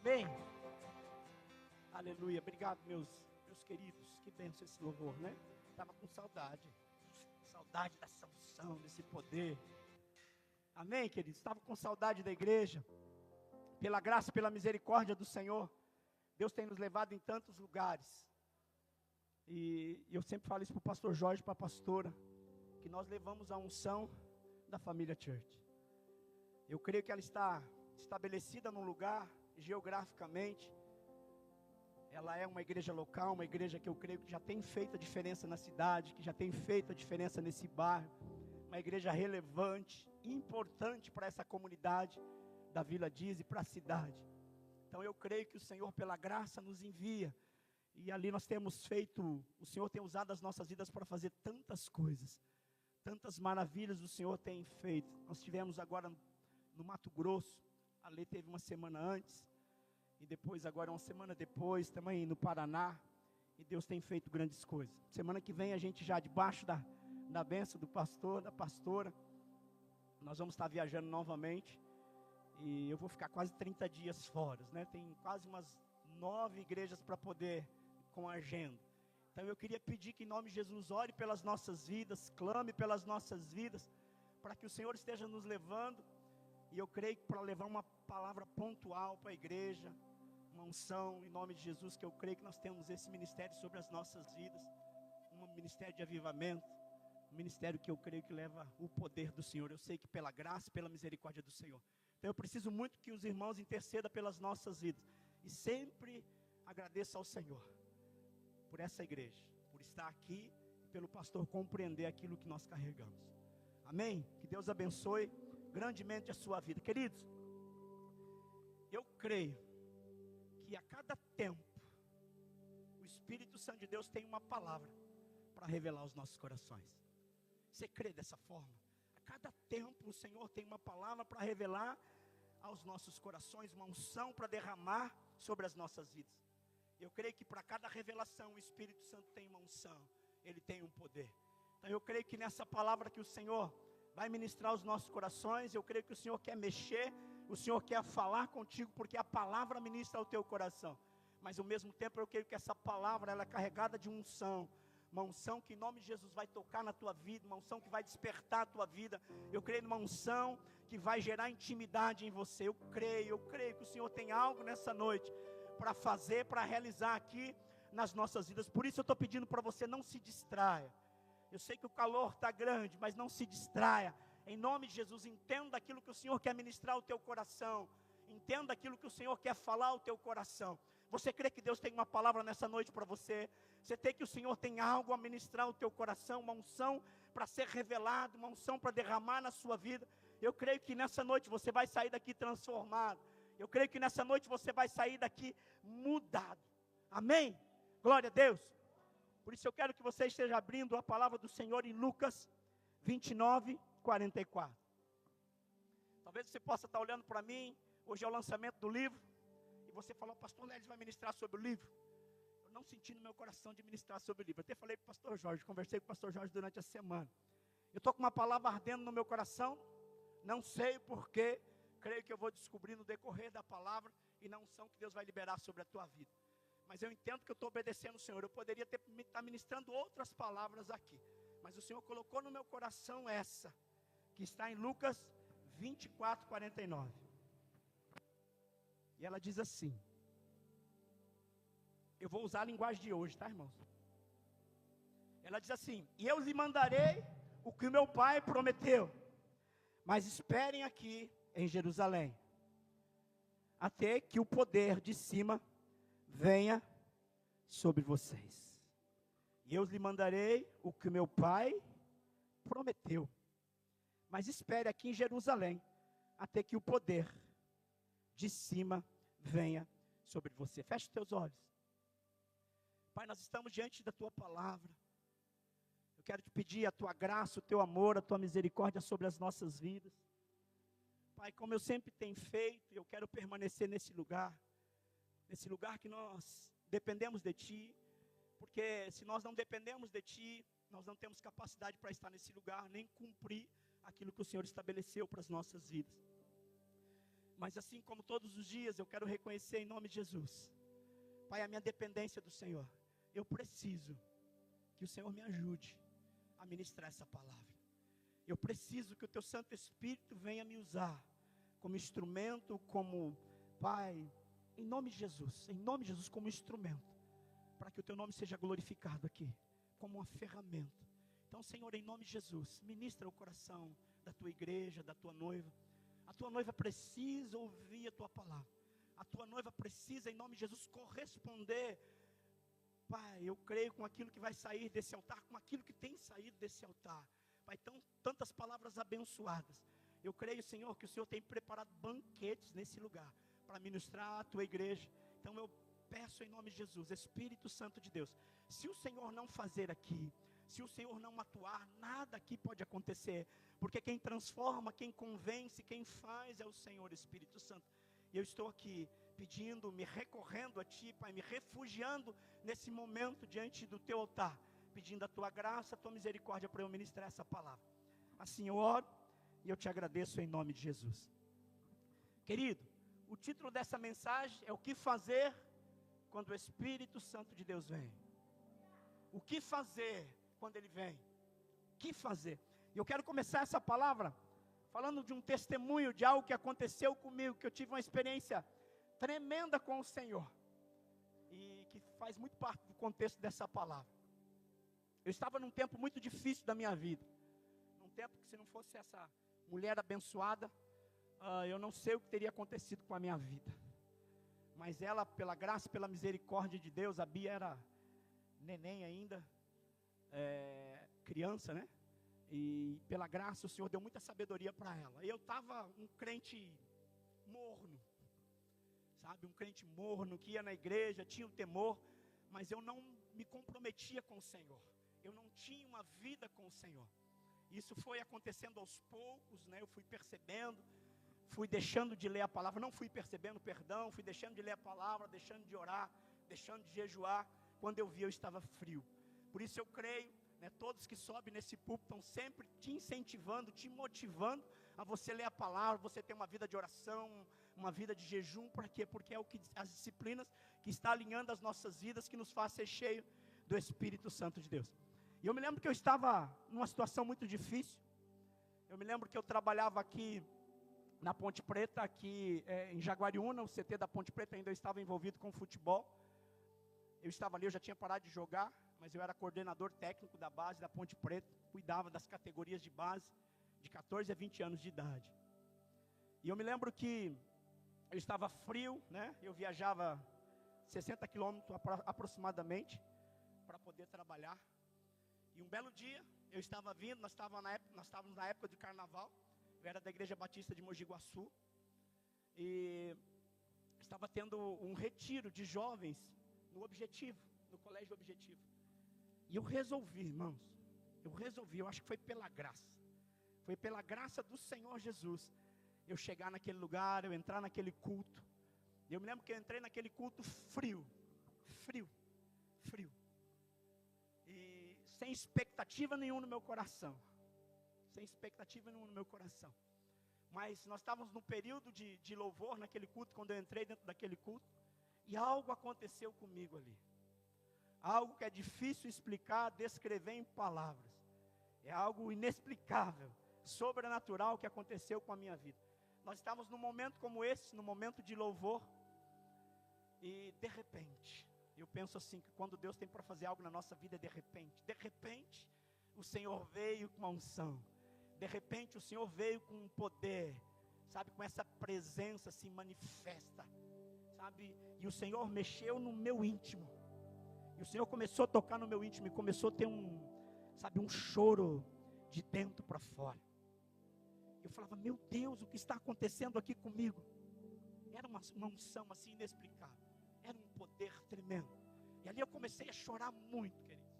Amém? Aleluia. Obrigado, meus queridos. Que bênção esse louvor, né? Estava com saudade. Saudade dessa unção, desse poder. Amém, queridos? Estava com saudade da igreja. Pela graça, pela misericórdia do Senhor, Deus tem nos levado em tantos lugares. E eu sempre falo isso para o pastor Jorge, para a pastora, que nós levamos a unção da família Church. Eu creio que ela está estabelecida num lugar, geograficamente. Ela é uma igreja local, uma igreja que eu creio que já tem feito a diferença na cidade, que já tem feito a diferença nesse bairro. Uma igreja relevante, importante para essa comunidade da Vila Diz e para a cidade. Então eu creio que o Senhor, pela graça, nos envia. E ali nós temos feito, o Senhor tem usado as nossas vidas para fazer tantas coisas. Tantas maravilhas o Senhor tem feito. Nós tivemos agora no Mato Grosso, a Lê teve uma semana antes. E depois, agora uma semana depois, também no Paraná. E Deus tem feito grandes coisas. Semana que vem a gente já debaixo da bênção do pastor, da pastora. Nós vamos estar viajando novamente. E eu vou ficar quase 30 dias fora, né? Tem quase umas 9 igrejas para poder, com agenda. Então eu queria pedir que em nome de Jesus, ore pelas nossas vidas, clame pelas nossas vidas, para que o Senhor esteja nos levando. E eu creio que para levar uma palavra pontual para a igreja, uma unção em nome de Jesus, que eu creio que nós temos esse ministério sobre as nossas vidas, um ministério de avivamento, um ministério que eu creio que leva o poder do Senhor. Eu sei que pela graça e pela misericórdia do Senhor. Então eu preciso muito que os irmãos intercedam pelas nossas vidas. E sempre agradeço ao Senhor por essa igreja, por estar aqui, e pelo pastor compreender aquilo que nós carregamos. Amém? Que Deus abençoe grandemente a sua vida. Queridos, eu creio que a cada tempo o Espírito Santo de Deus tem uma palavra para revelar aos nossos corações. Você crê dessa forma? A cada tempo o Senhor tem uma palavra para revelar aos nossos corações, uma unção para derramar sobre as nossas vidas. Eu creio que para cada revelação o Espírito Santo tem uma unção, ele tem um poder. Então eu creio que nessa palavra que o Senhor vai ministrar aos nossos corações, eu creio que o Senhor quer mexer, o Senhor quer falar contigo, porque a palavra ministra ao teu coração. Mas ao mesmo tempo eu creio que essa palavra ela é carregada de unção, uma unção que em nome de Jesus vai tocar na tua vida, uma unção que vai despertar a tua vida. Eu creio numa unção que vai gerar intimidade em você. Eu creio que o Senhor tem algo nessa noite para fazer, para realizar aqui nas nossas vidas. Por isso eu estou pedindo para você, não se distraia. Eu sei que o calor está grande, mas não se distraia. Em nome de Jesus, entenda aquilo que o Senhor quer ministrar ao teu coração. Entenda aquilo que o Senhor quer falar ao teu coração. Você crê que Deus tem uma palavra nessa noite para você? Você crê que o Senhor tem algo a ministrar ao teu coração, uma unção para ser revelado, uma unção para derramar na sua vida? Eu creio que nessa noite você vai sair daqui transformado. Eu creio que nessa noite você vai sair daqui mudado. Amém? Glória a Deus. Por isso eu quero que você esteja abrindo a palavra do Senhor em Lucas 29, 44. Talvez você possa estar olhando para mim, hoje é o lançamento do livro, e você falou, pastor Leles vai ministrar sobre o livro. Eu não senti no meu coração de ministrar sobre o livro. Eu até falei para o pastor Jorge, conversei com o pastor Jorge durante a semana. Eu estou com uma palavra ardendo no meu coração, não sei porquê, creio que eu vou descobrir no decorrer da palavra e na unção que Deus vai liberar sobre a tua vida. Mas eu entendo que eu estou obedecendo o Senhor. Eu poderia estar ministrando outras palavras aqui, mas o Senhor colocou no meu coração essa, que está em Lucas 24, 49. E ela diz assim, eu vou usar a linguagem de hoje, tá, irmãos? Ela diz assim, e eu lhe mandarei o que o meu pai prometeu, mas esperem aqui em Jerusalém, até que o poder de cima venha sobre vocês. E eu lhe mandarei o que o meu pai prometeu, mas espere aqui em Jerusalém, até que o poder de cima venha sobre você. Feche os teus olhos. Pai, nós estamos diante da tua palavra. Eu quero te pedir a tua graça, o teu amor, a tua misericórdia sobre as nossas vidas. Pai, como eu sempre tenho feito, eu quero permanecer nesse lugar que nós dependemos de ti, porque se nós não dependemos de ti, nós não temos capacidade para estar nesse lugar, nem cumprir aquilo que o Senhor estabeleceu para as nossas vidas. Mas assim como todos os dias, eu quero reconhecer em nome de Jesus, Pai, a minha dependência do Senhor. Eu preciso que o Senhor me ajude a ministrar essa palavra. Eu preciso que o Teu Santo Espírito venha me usar como instrumento, como, Pai, em nome de Jesus, como instrumento, para que o Teu nome seja glorificado aqui, como uma ferramenta. Então, Senhor, em nome de Jesus, ministra o coração da Tua igreja, da Tua noiva. A Tua noiva precisa ouvir a Tua palavra. A Tua noiva precisa, em nome de Jesus, corresponder, Pai, eu creio, com aquilo que vai sair desse altar, com aquilo que tem saído desse altar. Pai, tantas palavras abençoadas. Eu creio, Senhor, que o Senhor tem preparado banquetes nesse lugar, para ministrar a Tua igreja. Então eu peço em nome de Jesus, Espírito Santo de Deus, se o Senhor não fazer aqui, se o Senhor não atuar, nada aqui pode acontecer, porque quem transforma, quem convence, quem faz é o Senhor Espírito Santo. E eu estou aqui pedindo, me recorrendo a Ti, Pai, me refugiando nesse momento diante do Teu altar, pedindo a Tua graça, a Tua misericórdia para eu ministrar essa palavra. Assim eu oro e eu Te agradeço em nome de Jesus. Querido, o título dessa mensagem é o que fazer quando o Espírito Santo de Deus vem. O que fazer quando Ele vem? O que fazer? E eu quero começar essa palavra falando de um testemunho, de algo que aconteceu comigo, que eu tive uma experiência tremenda com o Senhor, e que faz muito parte do contexto dessa palavra. Eu estava num tempo muito difícil da minha vida, num tempo que, se não fosse essa mulher abençoada, eu não sei o que teria acontecido com a minha vida. Mas ela, pela graça, pela misericórdia de Deus, a Bia era neném ainda, criança, né? E pela graça o Senhor deu muita sabedoria para ela. E eu estava um crente morno, sabe? Um crente morno, que ia na igreja, tinha o temor, mas eu não me comprometia com o Senhor. Eu não tinha uma vida com o Senhor. Isso foi acontecendo aos poucos, né? Eu fui percebendo, fui deixando de ler a palavra, não fui percebendo, perdão, fui deixando de ler a palavra, deixando de orar, deixando de jejuar. Quando eu vi, eu estava frio. Por isso eu creio, né, todos que sobem nesse púlpito estão sempre te incentivando, te motivando a você ler a palavra, você ter uma vida de oração, uma vida de jejum. Por quê? Porque é as disciplinas que está alinhando as nossas vidas, que nos faz ser cheio do Espírito Santo de Deus. E eu me lembro que eu estava numa situação muito difícil. Eu me lembro que eu trabalhava aqui na Ponte Preta, aqui em Jaguariúna, o CT da Ponte Preta, ainda eu estava envolvido com futebol. Eu estava ali, eu já tinha parado de jogar, mas eu era coordenador técnico da base da Ponte Preta, cuidava das categorias de base, de 14 a 20 anos de idade. E eu me lembro que eu estava frio, né? Eu viajava 60 quilômetros aproximadamente, para poder trabalhar. E um belo dia, eu estava vindo, nós estávamos na época de carnaval, eu era da Igreja Batista de Mogi Guaçu, e estava tendo um retiro de jovens no Objetivo, no Colégio Objetivo. E eu resolvi, irmãos, eu acho que foi pela graça do Senhor Jesus, eu chegar naquele lugar, eu entrar naquele culto. Eu me lembro que eu entrei naquele culto frio, e sem expectativa nenhuma no meu coração, mas nós estávamos no período de louvor naquele culto, quando eu entrei dentro daquele culto, e algo aconteceu comigo ali, algo que é difícil explicar, descrever em palavras, é algo inexplicável, sobrenatural que aconteceu com a minha vida. Nós estávamos num momento como esse, num momento de louvor, e de repente, eu penso assim, que quando Deus tem para fazer algo na nossa vida, de repente, o Senhor veio com uma unção, de repente o Senhor veio com um poder, sabe, com essa presença se manifesta, sabe, e o Senhor mexeu no meu íntimo, e o Senhor começou a tocar no meu íntimo, e começou a ter um choro de dentro para fora. Eu falava, meu Deus, o que está acontecendo aqui comigo? Era uma unção assim inexplicável, era um poder tremendo, e ali eu comecei a chorar muito, queridos.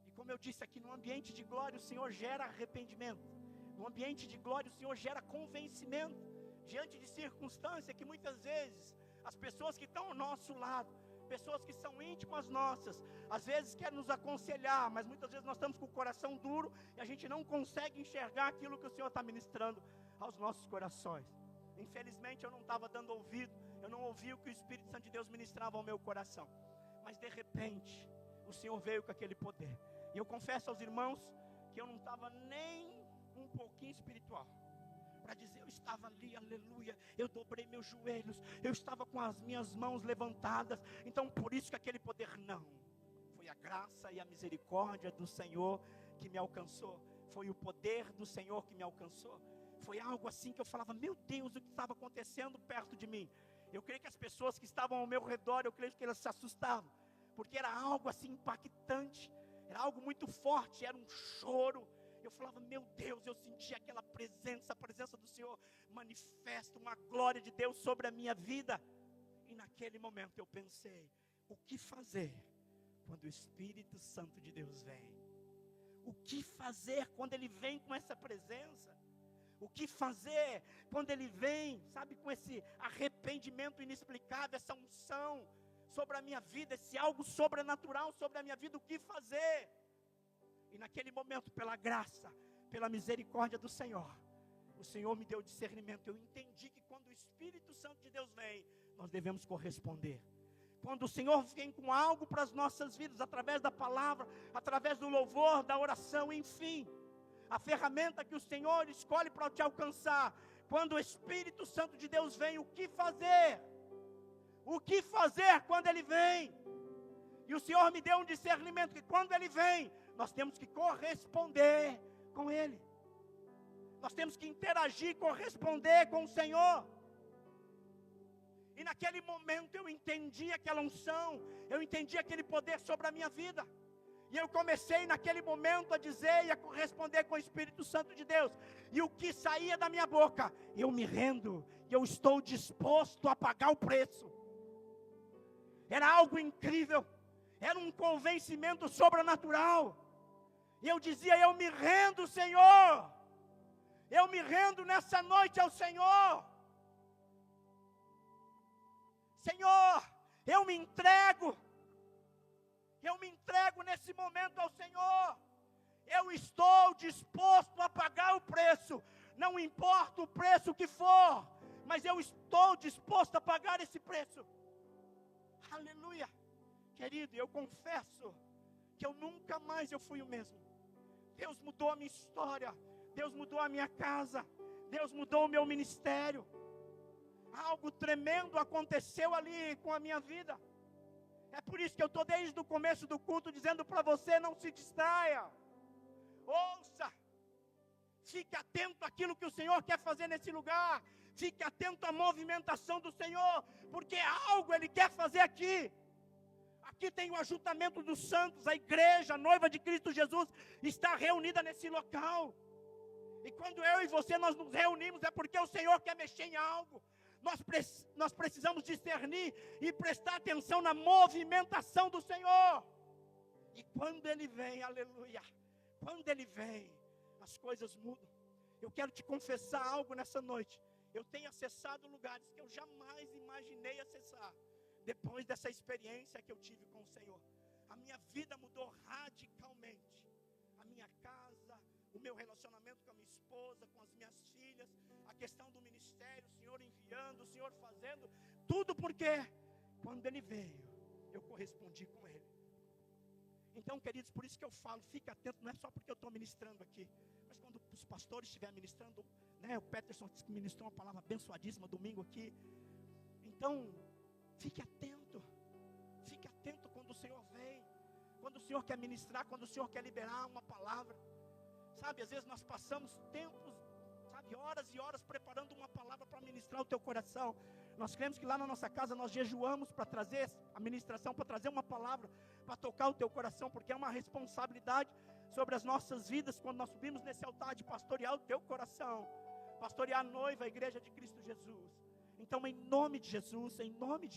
E como eu disse aqui, no ambiente de glória o Senhor gera arrependimento, no ambiente de glória o Senhor gera convencimento, diante de circunstâncias que muitas vezes, as pessoas que estão ao nosso lado, pessoas que são íntimas nossas, às vezes querem nos aconselhar, mas muitas vezes nós estamos com o coração duro, e a gente não consegue enxergar aquilo que o Senhor está ministrando aos nossos corações. Infelizmente eu não estava dando ouvido, eu não ouvia o que o Espírito Santo de Deus ministrava ao meu coração. Mas de repente, o Senhor veio com aquele poder. E eu confesso aos irmãos que eu não estava nem um pouquinho espiritual. Para dizer, eu estava ali, aleluia, eu dobrei meus joelhos, eu estava com as minhas mãos levantadas. Então por isso que aquele poder não. Foi a graça e a misericórdia do Senhor que me alcançou. Foi o poder do Senhor que me alcançou. Foi algo assim que eu falava, meu Deus, o que estava acontecendo perto de mim? Eu creio que as pessoas que estavam ao meu redor, eu creio que elas se assustavam. Porque era algo assim impactante, era algo muito forte, era um choro. Eu falava, meu Deus, eu sentia aquela presença, a presença do Senhor manifesta, uma glória de Deus sobre a minha vida. E naquele momento eu pensei, o que fazer quando o Espírito Santo de Deus vem? O que fazer quando Ele vem com essa presença? O que fazer quando Ele vem, sabe, com esse arrependimento inexplicável, essa unção sobre a minha vida, esse algo sobrenatural sobre a minha vida, o que fazer? E naquele momento, pela graça, pela misericórdia do Senhor, o Senhor me deu discernimento. Eu entendi que quando o Espírito Santo de Deus vem, nós devemos corresponder. Quando o Senhor vem com algo para as nossas vidas, através da palavra, através do louvor, da oração, enfim, a ferramenta que o Senhor escolhe para te alcançar. Quando o Espírito Santo de Deus vem, o que fazer? O que fazer quando Ele vem? E o Senhor me deu um discernimento que quando Ele vem, nós temos que corresponder com Ele. Nós temos que interagir, corresponder com o Senhor. E naquele momento eu entendi aquela unção, eu entendi aquele poder sobre a minha vida. E eu comecei naquele momento a dizer e a corresponder com o Espírito Santo de Deus. E o que saía da minha boca, eu me rendo, e eu estou disposto a pagar o preço. Era algo incrível, era um convencimento sobrenatural. E eu dizia, eu me rendo, Senhor. Eu me rendo nessa noite ao Senhor. Senhor, eu me entrego. Eu me entrego nesse momento ao Senhor. Eu estou disposto a pagar o preço. Não importa o preço que for, mas eu estou disposto a pagar esse preço. Aleluia. Querido, eu confesso que eu nunca mais fui o mesmo. Deus mudou a minha história. Deus mudou a minha casa. Deus mudou o meu ministério. Algo tremendo aconteceu ali com a minha vida. É por isso que eu estou desde o começo do culto dizendo para você, não se distraia. Ouça. Fique atento àquilo que o Senhor quer fazer nesse lugar. Fique atento à movimentação do Senhor. Porque algo Ele quer fazer aqui. Aqui tem o ajuntamento dos santos. A igreja, a noiva de Cristo Jesus está reunida nesse local. E quando eu e você nós nos reunimos é porque o Senhor quer mexer em algo. Nós precisamos discernir e prestar atenção na movimentação do Senhor. E quando Ele vem, aleluia, quando Ele vem, as coisas mudam. Eu quero te confessar algo nessa noite. Eu tenho acessado lugares que eu jamais imaginei acessar, depois dessa experiência que eu tive com o Senhor. A minha vida mudou radicalmente. A minha casa, o meu relacionamento com a minha esposa, com as minhas filhas, a questão do ministério, o Senhor enviando, o Senhor fazendo, tudo porque quando Ele veio, eu correspondi com Ele. Então, queridos, por isso que eu falo, fique atento, não é só porque eu estou ministrando aqui, mas quando os pastores estiverem ministrando, né, o Peterson ministrou uma palavra abençoadíssima domingo aqui. Então, fique atento quando o Senhor vem, quando o Senhor quer ministrar, quando o Senhor quer liberar uma palavra. Sabe, às vezes nós passamos tempos, sabe, horas e horas preparando uma palavra para ministrar o teu coração. Nós cremos que lá na nossa casa nós jejuamos para trazer a ministração, para trazer uma palavra, para tocar o teu coração, porque é uma responsabilidade sobre as nossas vidas, quando nós subimos nesse altar de pastorear o teu coração, pastorear a noiva, a igreja de Cristo Jesus. Então, em nome de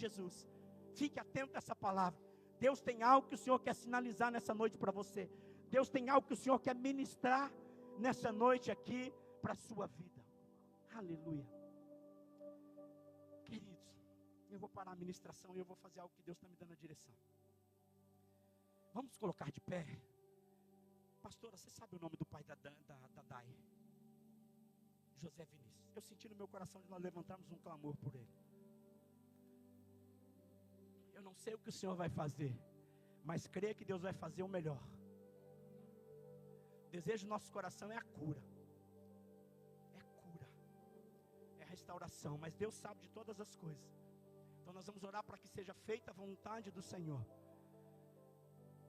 Jesus, fique atento a essa palavra. Deus tem algo que o Senhor quer sinalizar nessa noite para você. Deus tem algo que o Senhor quer ministrar nessa noite aqui para a sua vida. Aleluia. Queridos, eu vou parar a ministração e eu vou fazer algo que Deus está me dando a direção. Vamos colocar de pé. Pastora, você sabe o nome do pai da Dai? José Vinícius. Eu senti no meu coração de nós levantarmos um clamor por ele. Eu não sei o que o Senhor vai fazer, mas creio que Deus vai fazer o melhor. O desejo do nosso coração é a cura. É cura. É restauração. Mas Deus sabe de todas as coisas. Então nós vamos orar para que seja feita a vontade do Senhor.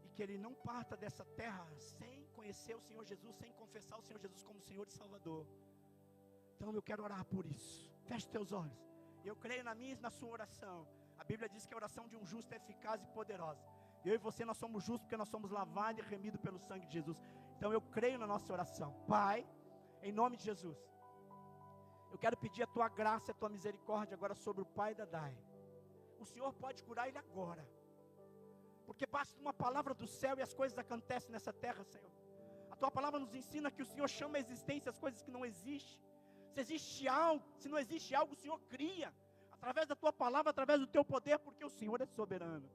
E que Ele não parta dessa terra sem conhecer o Senhor Jesus, sem confessar o Senhor Jesus como Senhor e Salvador. Então eu quero orar por isso. Feche teus olhos. Eu creio na minha e na sua oração. A Bíblia diz que a oração de um justo é eficaz e poderosa. Eu e você, nós somos justos porque nós somos lavados e remidos pelo sangue de Jesus. Então eu creio na nossa oração. Pai, em nome de Jesus, eu quero pedir a tua graça e a tua misericórdia agora sobre o pai da Dai. O Senhor pode curar ele agora, porque basta uma palavra do céu e as coisas acontecem nessa terra, Senhor. A tua palavra nos ensina que o Senhor chama a existência as coisas que não existem. Se existe algo, se não existe algo, o Senhor cria, através da tua palavra, através do teu poder, porque o Senhor é soberano.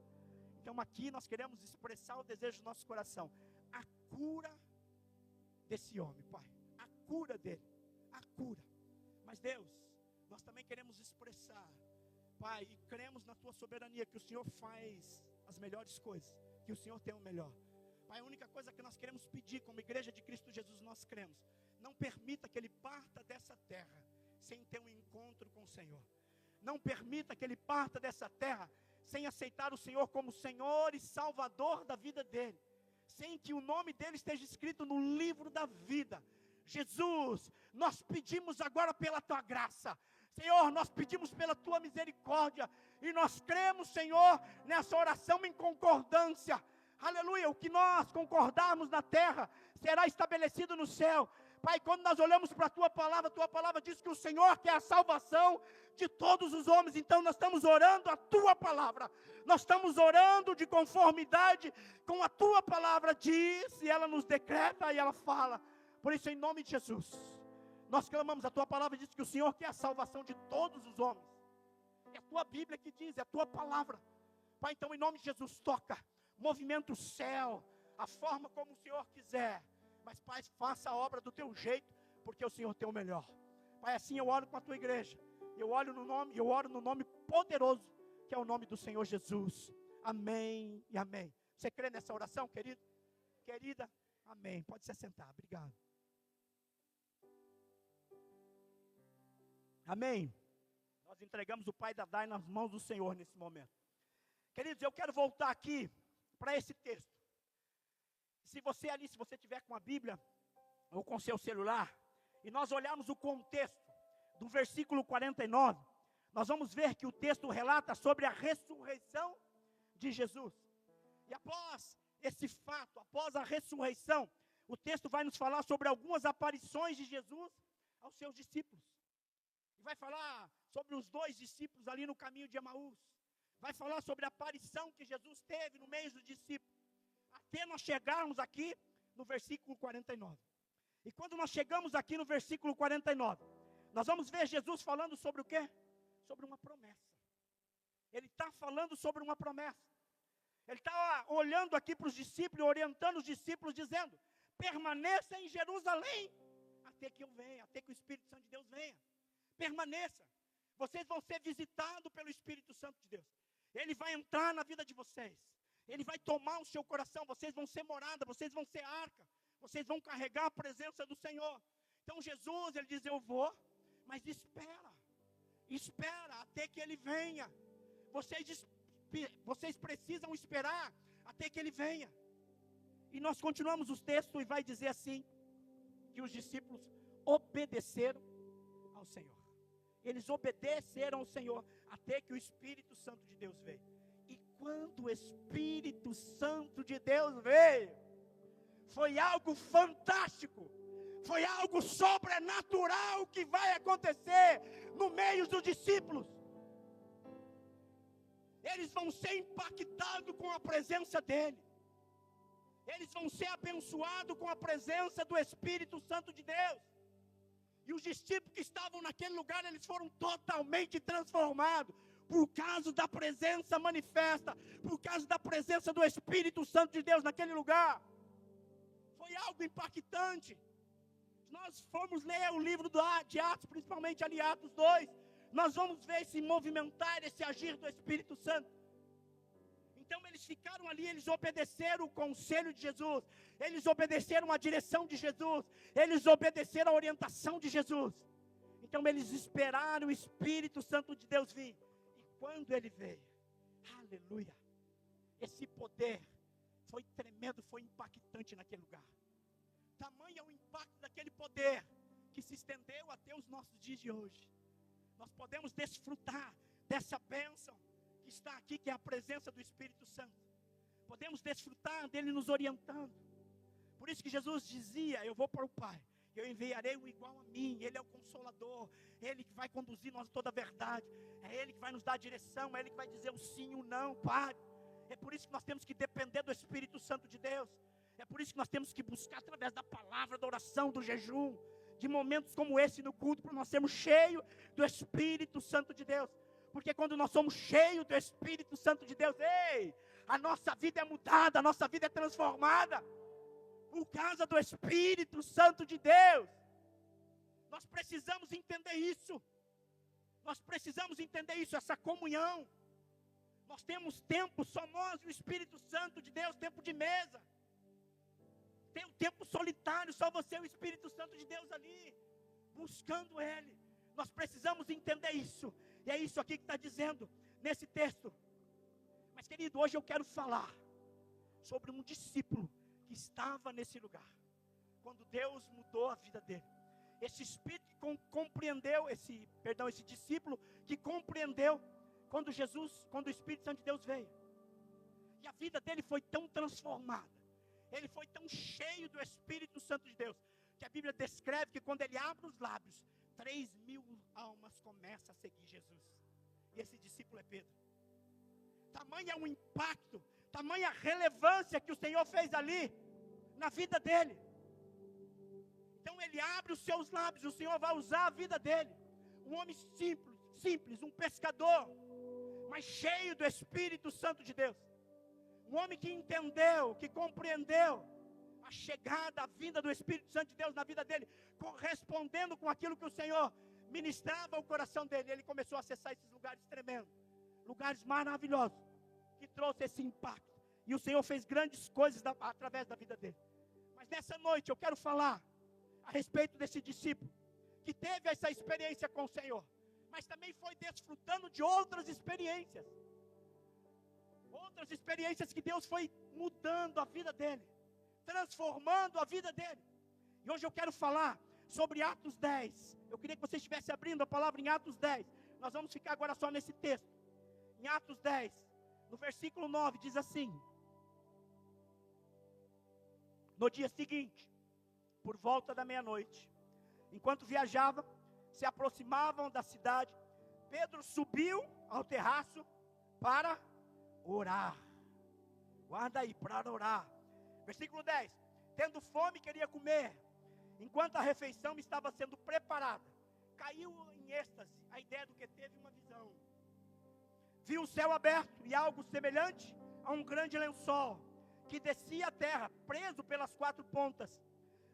Então aqui nós queremos expressar o desejo do nosso coração, a cura desse homem, Pai, a cura dele, a cura. Mas Deus, nós também queremos expressar, Pai, e cremos na tua soberania, que o Senhor faz as melhores coisas, que o Senhor tem o melhor. Pai, a única coisa que nós queremos pedir como igreja de Cristo Jesus, nós cremos, não permita que ele parta dessa terra sem ter um encontro com o Senhor. Não permita que ele parta dessa terra sem aceitar o Senhor como Senhor e Salvador da vida dele, sem que o nome dele esteja escrito no livro da vida. Jesus, nós pedimos agora pela tua graça, Senhor, nós pedimos pela tua misericórdia, e nós cremos, Senhor, nessa oração em concordância, aleluia, o que nós concordarmos na terra, será estabelecido no céu. Pai, quando nós olhamos para a tua palavra diz que o Senhor quer a salvação de todos os homens. Então nós estamos orando a tua palavra, nós estamos orando de conformidade com a tua palavra diz, e ela nos decreta e ela fala. Por isso, em nome de Jesus, nós clamamos. A tua palavra diz que o Senhor quer a salvação de todos os homens. É a tua Bíblia que diz, é a tua palavra. Pai, então em nome de Jesus, toca, movimenta o céu, a forma como o Senhor quiser. Mas Pai, faça a obra do teu jeito, porque o Senhor tem o melhor. Pai, assim eu oro com a tua igreja. Eu oro no nome poderoso, que é o nome do Senhor Jesus. Amém e amém. Você crê nessa oração, querido? Querida, amém. Pode se sentar, obrigado. Amém. Nós entregamos o pai da Dai nas mãos do Senhor nesse momento. Queridos, eu quero voltar aqui para esse texto. Se você tiver com a Bíblia ou com seu celular, e nós olharmos o contexto do versículo 49, nós vamos ver que o texto relata sobre a ressurreição de Jesus. E após esse fato, após a ressurreição, o texto vai nos falar sobre algumas aparições de Jesus aos seus discípulos. E vai falar sobre os 2 discípulos ali no caminho de Emaús. Vai falar sobre a aparição que Jesus teve no meio dos discípulos. Até nós chegarmos aqui no versículo 49. E quando nós chegamos aqui no versículo 49, nós vamos ver Jesus falando sobre o quê? Sobre uma promessa. Ele está falando sobre uma promessa. Ele está olhando aqui para os discípulos, orientando os discípulos, dizendo: permaneça em Jerusalém, até que eu venha, até que o Espírito Santo de Deus venha. Permaneça. Vocês vão ser visitados pelo Espírito Santo de Deus. Ele vai entrar na vida de vocês. Ele vai tomar o seu coração. Vocês vão ser morada, vocês vão ser arca. Vocês vão carregar a presença do Senhor. Então Jesus, ele diz: eu vou, mas espera até que ele venha. Vocês precisam esperar até que ele venha. E nós continuamos os textos e vai dizer assim, que os discípulos obedeceram ao Senhor. Eles obedeceram ao Senhor até que o Espírito Santo de Deus veio. E quando o Espírito Santo de Deus veio, foi algo fantástico, foi algo sobrenatural que vai acontecer no meio dos discípulos. Eles vão ser impactados com a presença dele. Eles vão ser abençoados com a presença do Espírito Santo de Deus. E os discípulos que estavam naquele lugar, eles foram totalmente transformados, por causa da presença manifesta, por causa da presença do Espírito Santo de Deus naquele lugar. Foi algo impactante. Se nós formos ler o livro de Atos, principalmente ali Atos 2, nós vamos ver esse movimentar, esse agir do Espírito Santo. Então eles ficaram ali, eles obedeceram o conselho de Jesus, eles obedeceram a direção de Jesus, eles obedeceram a orientação de Jesus. Então eles esperaram o Espírito Santo de Deus vir. E quando ele veio, aleluia, esse poder foi tremendo, foi impactante naquele lugar. Tamanho é o impacto daquele poder que se estendeu até os nossos dias de hoje. Nós podemos desfrutar dessa bênção que está aqui, que é a presença do Espírito Santo. Podemos desfrutar dele nos orientando. Por isso que Jesus dizia: eu vou para o Pai, eu enviarei um igual a mim. Ele é o Consolador, Ele que vai conduzir nós a toda a verdade, é Ele que vai nos dar a direção, é Ele que vai dizer o sim e o não, Pai. É por isso que nós temos que depender do Espírito Santo de Deus. É por isso que nós temos que buscar através da palavra, da oração, do jejum, de momentos como esse no culto, para nós sermos cheios do Espírito Santo de Deus. Porque quando nós somos cheios do Espírito Santo de Deus, a nossa vida é mudada, a nossa vida é transformada, por causa do Espírito Santo de Deus. Nós precisamos entender isso. Nós precisamos entender isso, essa comunhão. Nós temos tempo, só nós e o Espírito Santo de Deus, tempo de mesa. Tem um tempo solitário, só você e o Espírito Santo de Deus ali, buscando Ele. Nós precisamos entender isso. E é isso aqui que está dizendo nesse texto. Mas querido, hoje eu quero falar sobre um discípulo que estava nesse lugar, quando Deus mudou a vida dele. Esse espírito que compreendeu, esse discípulo que compreendeu quando o Espírito Santo de Deus veio. E a vida dele foi tão transformada, ele foi tão cheio do Espírito Santo de Deus, que a Bíblia descreve que quando ele abre os lábios, 3.000 almas começam a seguir Jesus. E esse discípulo é Pedro. Tamanho é o impacto, tamanha a relevância que o Senhor fez ali, na vida dele. Então ele abre os seus lábios, o Senhor vai usar a vida dele. Um homem simples, um pescador, mas cheio do Espírito Santo de Deus. Um homem que entendeu, que compreendeu a chegada, a vinda do Espírito Santo de Deus na vida dele, correspondendo com aquilo que o Senhor ministrava ao coração dele. Ele começou a acessar esses lugares tremendos, lugares maravilhosos, que trouxe esse impacto. E o Senhor fez grandes coisas através da vida dele. Mas nessa noite eu quero falar a respeito desse discípulo, que teve essa experiência com o Senhor, mas também foi desfrutando de outras experiências. Outras experiências que Deus foi mudando a vida dele, transformando a vida dele. E hoje eu quero falar sobre Atos 10. Eu queria que você estivesse abrindo a palavra em Atos 10. Nós vamos ficar agora só nesse texto. Em Atos 10, no versículo 9, diz assim: no dia seguinte, por volta da meia-noite, enquanto viajavam, se aproximavam da cidade, Pedro subiu ao terraço para orar. Guarda aí, para orar. Versículo 10. Tendo fome, queria comer. Enquanto a refeição estava sendo preparada, caiu em êxtase a ideia do que teve uma visão. Viu o céu aberto e algo semelhante a um grande lençol que descia à terra, preso pelas 4 pontas.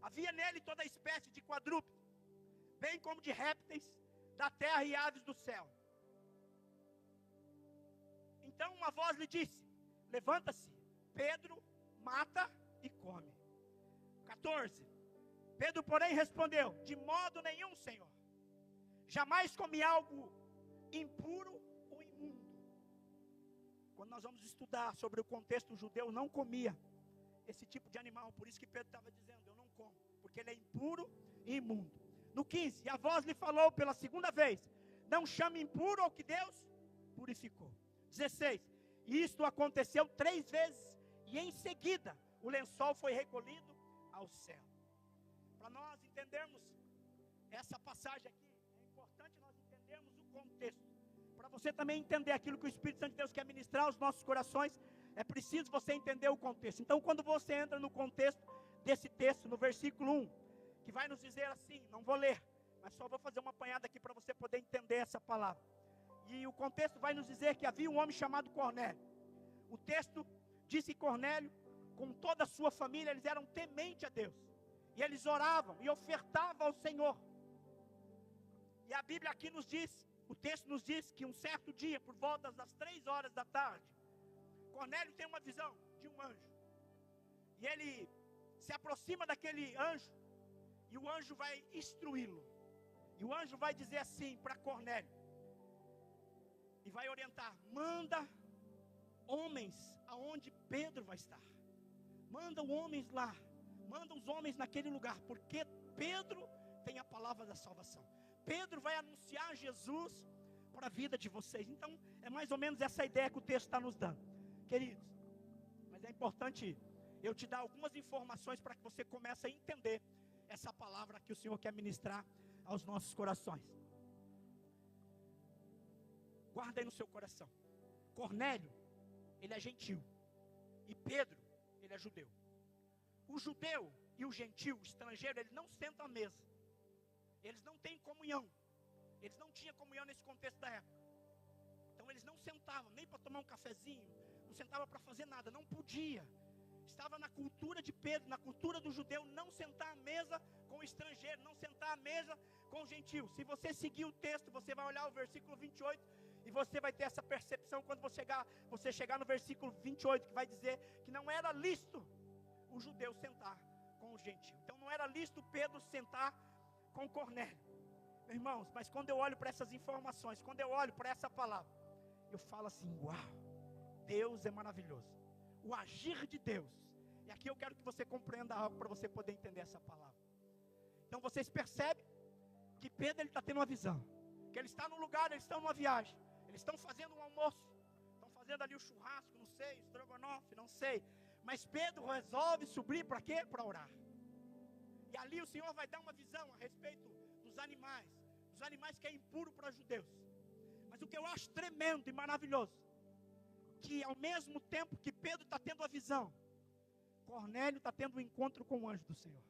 Havia nele toda espécie de quadrúpede, bem como de répteis da terra e aves do céu. Então uma voz lhe disse: levanta-se, Pedro, mata e come. 14. Pedro, porém, respondeu: de modo nenhum, Senhor. Jamais comi algo impuro ou imundo. Quando nós vamos estudar sobre o contexto, o judeu não comia esse tipo de animal. Por isso que Pedro estava dizendo: eu não como, porque ele é impuro e imundo. No 15, e a voz lhe falou pela segunda vez: não chame impuro ao que Deus purificou. 16, e isto aconteceu 3 vezes, e em seguida o lençol foi recolhido ao céu. Para nós entendermos essa passagem aqui, é importante nós entendermos o contexto. Para você também entender aquilo que o Espírito Santo de Deus quer ministrar aos nossos corações, é preciso você entender o contexto. Então, quando você entra no contexto desse texto, no versículo 1, que vai nos dizer assim, não vou ler, mas só vou fazer uma apanhada aqui para você poder entender essa palavra. E o contexto vai nos dizer que havia um homem chamado Cornélio. O texto diz que Cornélio, com toda a sua família, eles eram tementes a Deus. E eles oravam e ofertavam ao Senhor. E a Bíblia aqui nos diz, o texto nos diz que um certo dia, por volta das 3 horas da tarde, Cornélio tem uma visão de um anjo. E ele se aproxima daquele anjo, e o anjo vai instruí-lo. E o anjo vai dizer assim para Cornélio, e vai orientar: manda homens aonde Pedro vai estar. Manda homens lá. Manda os homens naquele lugar, porque Pedro tem a palavra da salvação. Pedro vai anunciar Jesus para a vida de vocês. Então, é mais ou menos essa ideia que o texto está nos dando. Queridos, mas é importante eu te dar algumas informações para que você comece a entender essa palavra que o Senhor quer ministrar aos nossos corações. Guarda aí no seu coração. Cornélio, ele é gentil. E Pedro, ele é judeu. O judeu e o gentil, o estrangeiro, eles não sentam à mesa. Eles não têm comunhão. Eles não tinham comunhão nesse contexto da época. Então eles não sentavam nem para tomar um cafezinho, não sentavam para fazer nada, não podia. Estava na cultura de Pedro, na cultura do judeu, não sentar à mesa com o estrangeiro, não sentar à mesa com o gentil. Se você seguir o texto, você vai olhar o versículo 28 e você vai ter essa percepção quando você chegar no versículo 28, que vai dizer que não era lícito o judeu sentar com o gentil. Então não era lícito Pedro sentar com Cornélio. Meus irmãos, mas quando eu olho para essas informações, quando eu olho para essa palavra, eu falo assim: uau, Deus é maravilhoso. O agir de Deus. E aqui eu quero que você compreenda algo para você poder entender essa palavra. Então vocês percebem que Pedro está tendo uma visão, que ele está num lugar, eles estão numa viagem, eles estão fazendo um almoço, estão fazendo ali o churrasco, não sei, estrogonofe, não sei. Mas Pedro resolve subir para quê? Para orar. E ali o Senhor vai dar uma visão a respeito dos animais que é impuro para judeus. Mas o que eu acho tremendo e maravilhoso, que ao mesmo tempo que Pedro está tendo a visão, Cornélio está tendo um encontro com o anjo do Senhor.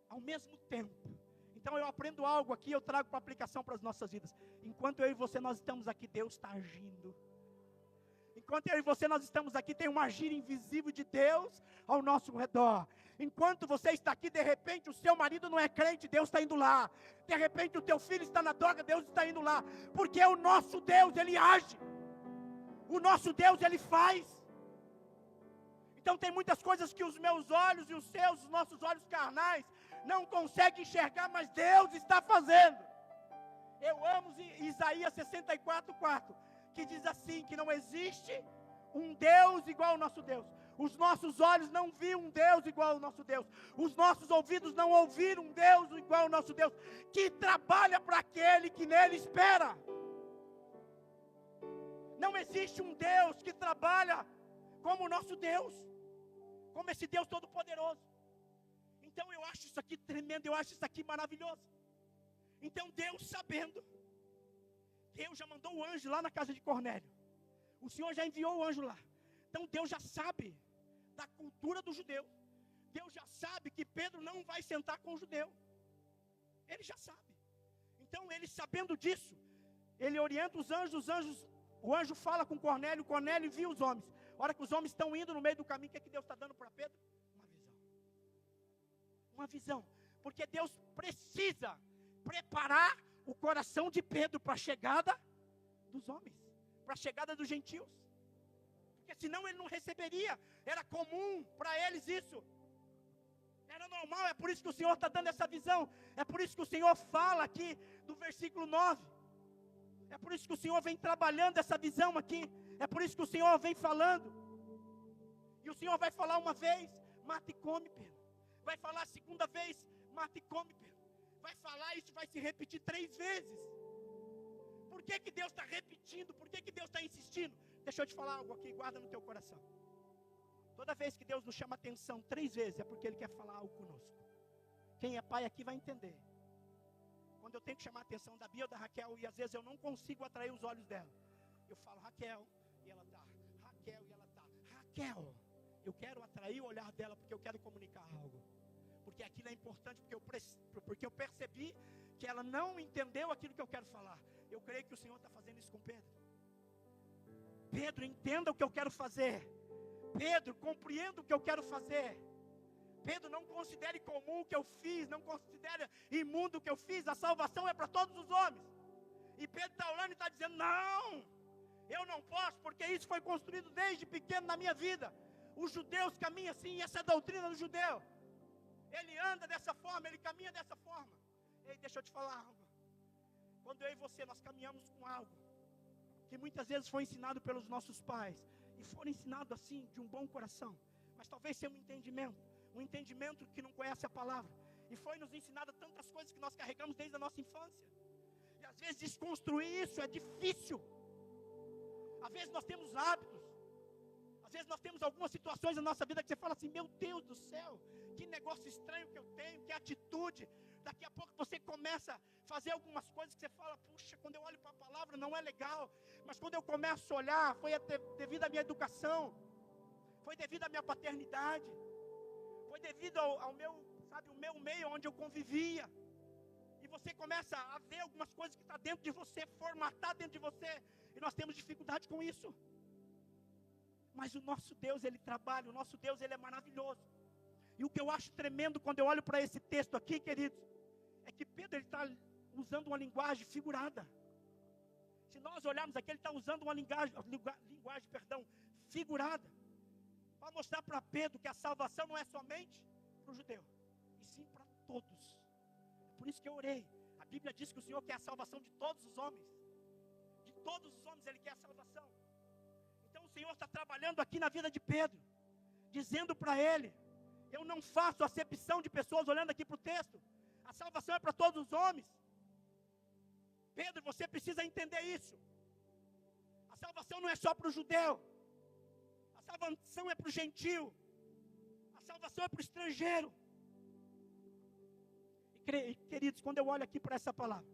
Ao mesmo tempo. Então eu aprendo algo aqui, eu trago para aplicação para as nossas vidas. Enquanto eu e você nós estamos aqui, Deus está agindo. Enquanto eu e você nós estamos aqui, tem um agir invisível de Deus ao nosso redor. Enquanto você está aqui, de repente o seu marido não é crente, Deus está indo lá. De repente o teu filho está na droga, Deus está indo lá. Porque o nosso Deus, Ele age. O nosso Deus, Ele faz. Então tem muitas coisas que os meus olhos e os nossos olhos carnais não conseguem enxergar, mas Deus está fazendo. Eu amo Isaías 64:4, que diz assim, que não existe um Deus igual ao nosso Deus. Os nossos olhos não viram um Deus igual ao nosso Deus. Os nossos ouvidos não ouviram um Deus igual ao nosso Deus, que trabalha para aquele que nele espera. Não existe um Deus que trabalha como o nosso Deus, como esse Deus todo poderoso. Então eu acho isso aqui tremendo, eu acho isso aqui maravilhoso. Então Deus, sabendo, Deus já mandou o anjo lá na casa de Cornélio. O Senhor já enviou o anjo lá. Então Deus já sabe da cultura do judeu. Deus já sabe que Pedro não vai sentar com o judeu. Ele já sabe. Então ele, sabendo disso, ele orienta os anjos, o anjo fala com Cornélio, Cornélio envia os homens. A hora que os homens estão indo no meio do caminho, o que é que Deus está dando para Pedro? Uma visão. Porque Deus precisa preparar o coração de Pedro para a chegada dos homens, para a chegada dos gentios. Porque senão ele não receberia. Era comum para eles isso. Era normal, é por isso que o Senhor está dando essa visão. É por isso que o Senhor fala aqui do versículo 9. É por isso que o Senhor vem trabalhando essa visão aqui. É por isso que o Senhor vem falando. E o Senhor vai falar uma vez, mata e come, Pedro. Vai falar a segunda vez, mata e come, Pedro. Vai falar, isso vai se repetir 3 vezes. Por que Deus está repetindo? Por que Deus está insistindo? Deixa eu te falar algo aqui, guarda no teu coração. Toda vez que Deus nos chama atenção 3 vezes, é porque Ele quer falar algo conosco. Quem é pai aqui vai entender. Quando eu tenho que chamar a atenção da Bia ou da Raquel, e às vezes eu não consigo atrair os olhos dela, eu falo Raquel, e ela está, Raquel, e ela está, Raquel. Eu quero atrair o olhar dela, porque eu quero comunicar algo. Porque aquilo é importante, porque eu percebi que ela não entendeu aquilo que eu quero falar. Eu creio que o Senhor está fazendo isso com Pedro. Pedro, entenda o que eu quero fazer. Pedro, compreenda o que eu quero fazer. Pedro, não considere comum o que eu fiz, não considere imundo o que eu fiz, a salvação é para todos os homens. E Pedro está olhando e está dizendo, não, eu não posso, porque isso foi construído desde pequeno na minha vida. Os judeus caminham assim, essa é a doutrina do judeu. Ele anda dessa forma, ele caminha dessa forma. Ei, deixa eu te falar algo. Quando eu e você, nós caminhamos com algo que muitas vezes foi ensinado pelos nossos pais, e foram ensinados assim, de um bom coração, mas talvez seja um entendimento que não conhece a palavra, e foi nos ensinado tantas coisas que nós carregamos desde a nossa infância, e às vezes desconstruir isso é difícil. Às vezes nós temos hábitos, às vezes nós temos algumas situações na nossa vida que você fala assim, meu Deus do céu, que negócio estranho que eu tenho, que atitude. Daqui a pouco você começa a fazer algumas coisas que você fala, puxa, quando eu olho para a palavra não é legal. Mas quando eu começo a olhar, foi devido à minha educação, foi devido à minha paternidade, foi devido ao meu, o meu meio onde eu convivia. E você começa a ver algumas coisas que estão dentro de você, formatar dentro de você, e nós temos dificuldade com isso. Mas o nosso Deus, Ele trabalha, o nosso Deus, Ele é maravilhoso. E o que eu acho tremendo quando eu olho para esse texto aqui, queridos, é que Pedro está usando uma linguagem figurada. Se nós olharmos aqui, ele está usando uma linguagem figurada, para mostrar para Pedro que a salvação não é somente para o judeu, e sim para todos. É por isso que eu orei. A Bíblia diz que o Senhor quer a salvação de todos os homens. De todos os homens Ele quer a salvação. Então o Senhor está trabalhando aqui na vida de Pedro, dizendo para ele, eu não faço acepção de pessoas olhando aqui para o texto. A salvação é para todos os homens. Pedro, você precisa entender isso. A salvação não é só para o judeu. A salvação é para o gentio. A salvação é para o estrangeiro. E queridos, quando eu olho aqui para essa palavra,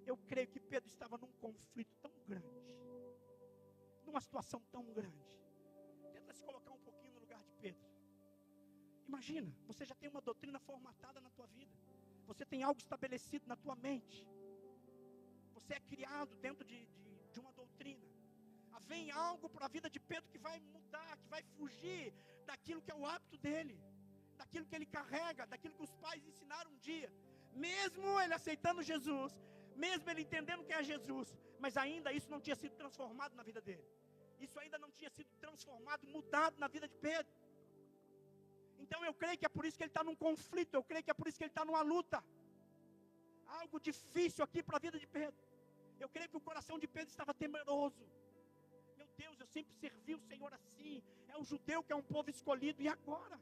eu creio que Pedro estava num conflito tão grande, numa situação tão grande. Tenta se colocar um pouquinho no lugar de Pedro. Imagina, você já tem uma doutrina formatada na tua vida. Você tem algo estabelecido na tua mente. Você é criado dentro de uma doutrina. Vem algo para a vida de Pedro que vai mudar, que vai fugir daquilo que é o hábito dele, daquilo que ele carrega, daquilo que os pais ensinaram um dia. Mesmo ele aceitando Jesus, mesmo ele entendendo quem é Jesus, mas ainda isso não tinha sido transformado na vida dele. Isso ainda não tinha sido transformado, mudado na vida de Pedro. Então eu creio que é por isso que ele está num conflito, eu creio que é por isso que ele está numa luta. Algo difícil aqui para a vida de Pedro. Eu creio que o coração de Pedro estava temeroso. Meu Deus, eu sempre servi o Senhor assim. É o judeu que é um povo escolhido, e agora?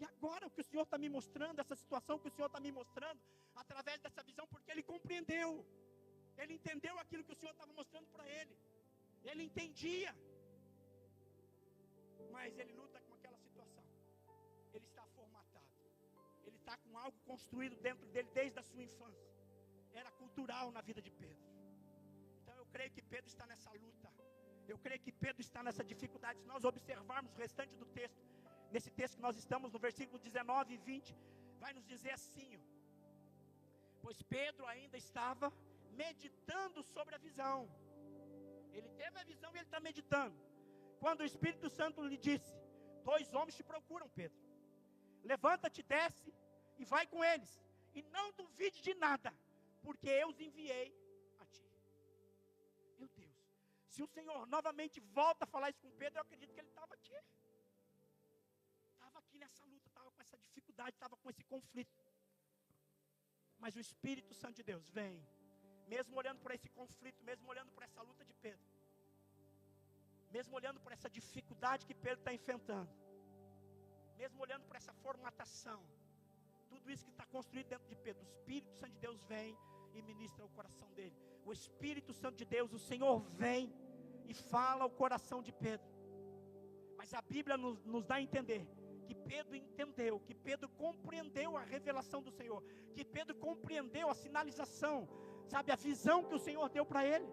E agora o que o Senhor está me mostrando, essa situação que o Senhor está me mostrando, através dessa visão, porque ele compreendeu. Ele entendeu aquilo que o Senhor estava mostrando para ele. Ele entendia. Mas ele luta com aquela situação. Ele está formatado. Ele está com algo construído dentro dele desde a sua infância. Era cultural na vida de Pedro. Então eu creio que Pedro está nessa luta. Eu creio que Pedro está nessa dificuldade. Se nós observarmos o restante do texto, nesse texto que nós estamos, no versículo 19 e 20, vai nos dizer assim, ó, pois Pedro ainda estava meditando sobre a visão. Ele teve a visão e ele está meditando. Quando o Espírito Santo lhe disse, 2 homens te procuram, Pedro. Levanta-te, desce e vai com eles. E não duvide de nada, porque eu os enviei a ti. Meu Deus, se o Senhor novamente volta a falar isso com Pedro, eu acredito que ele estava aqui. Estava aqui nessa luta, estava com essa dificuldade, estava com esse conflito. Mas o Espírito Santo de Deus vem, mesmo olhando para esse conflito, mesmo olhando para essa luta de Pedro, mesmo olhando para essa dificuldade que Pedro está enfrentando, mesmo olhando para essa formatação, tudo isso que está construído dentro de Pedro, o Espírito Santo de Deus vem e ministra o coração dele. O Espírito Santo de Deus, o Senhor vem e fala ao coração de Pedro. Mas a Bíblia nos dá a entender que Pedro entendeu, que Pedro compreendeu a revelação do Senhor, que Pedro compreendeu a sinalização, sabe, a visão que o Senhor deu para ele.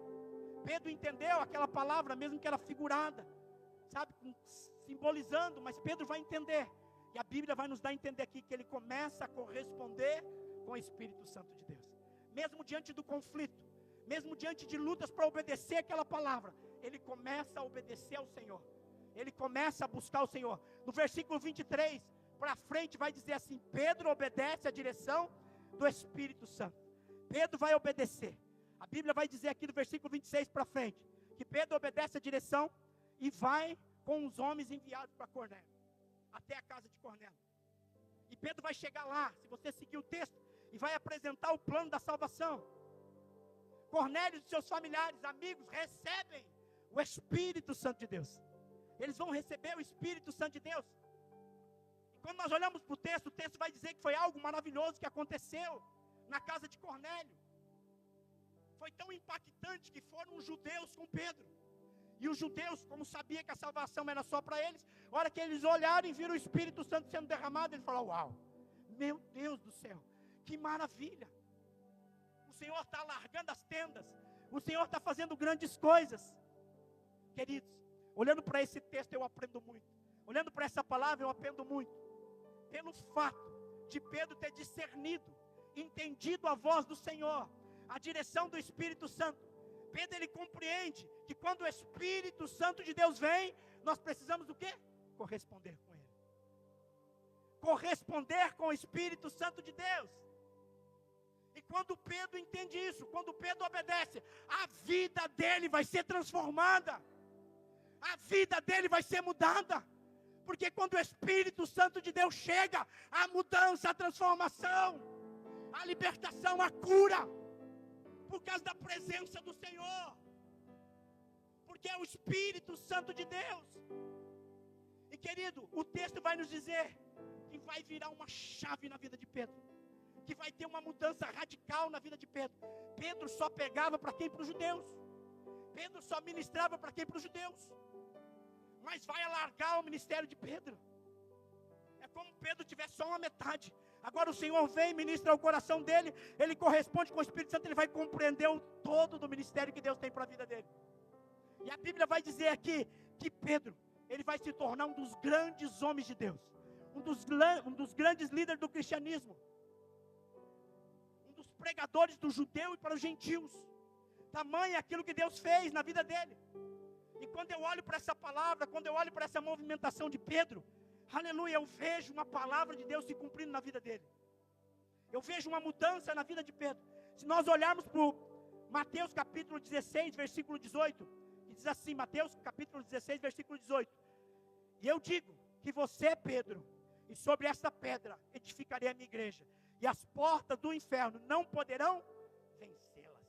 Pedro entendeu aquela palavra, mesmo que era figurada, sabe, simbolizando, mas Pedro vai entender. E a Bíblia vai nos dar a entender aqui que ele começa a corresponder com o Espírito Santo de Deus. Mesmo diante do conflito, mesmo diante de lutas para obedecer aquela palavra, ele começa a obedecer ao Senhor. Ele começa a buscar o Senhor. No versículo 23, para frente vai dizer assim: Pedro obedece à direção do Espírito Santo. Pedro vai obedecer. A Bíblia vai dizer aqui no versículo 26 para frente, que Pedro obedece à direção e vai com os homens enviados para Cornélio, até a casa de Cornélio. E Pedro vai chegar lá, se você seguir o texto, e vai apresentar o plano da salvação. Cornélio e seus familiares, amigos, recebem o Espírito Santo de Deus. Eles vão receber o Espírito Santo de Deus. E quando nós olhamos para o texto vai dizer que foi algo maravilhoso que aconteceu na casa de Cornélio. Foi tão impactante que foram os judeus com Pedro. E os judeus, como sabiam que a salvação era só para eles, a hora que eles olharam e viram o Espírito Santo sendo derramado, eles falaram: uau, meu Deus do céu, que maravilha. O Senhor está largando as tendas. O Senhor está fazendo grandes coisas. Queridos, olhando para esse texto eu aprendo muito. Olhando para essa palavra eu aprendo muito. Pelo fato de Pedro ter discernido, entendido a voz do Senhor, a direção do Espírito Santo. Pedro, ele compreende que quando o Espírito Santo de Deus vem, nós precisamos do quê? Corresponder com Ele. Corresponder com o Espírito Santo de Deus. E quando Pedro entende isso, quando Pedro obedece, a vida dele vai ser transformada. A vida dele vai ser mudada. Porque quando o Espírito Santo de Deus chega, a mudança, a transformação, a libertação, a cura, por causa da presença do Senhor, porque é o Espírito Santo de Deus. E querido, o texto vai nos dizer que vai virar uma chave na vida de Pedro, que vai ter uma mudança radical na vida de Pedro. Pedro só pegava para quem? Para os judeus. Pedro só ministrava para quem? Para os judeus. Mas vai alargar o ministério de Pedro. É como Pedro tivesse só uma metade. Agora o Senhor vem, ministra o coração dele, ele corresponde com o Espírito Santo, ele vai compreender o todo do ministério que Deus tem para a vida dele. E a Bíblia vai dizer aqui que Pedro, ele vai se tornar um dos grandes homens de Deus, um dos grandes líderes do cristianismo, um dos pregadores do judeu e para os gentios. Tamanho é aquilo que Deus fez na vida dele. E quando eu olho para essa palavra, quando eu olho para essa movimentação de Pedro, aleluia, eu vejo uma palavra de Deus se cumprindo na vida dele. Eu vejo uma mudança na vida de Pedro. Se nós olharmos para Mateus capítulo 16, versículo 18, que diz assim, Mateus capítulo 16, versículo 18: e eu digo que você, Pedro, e sobre esta pedra edificarei a minha igreja, e as portas do inferno não poderão vencê-las.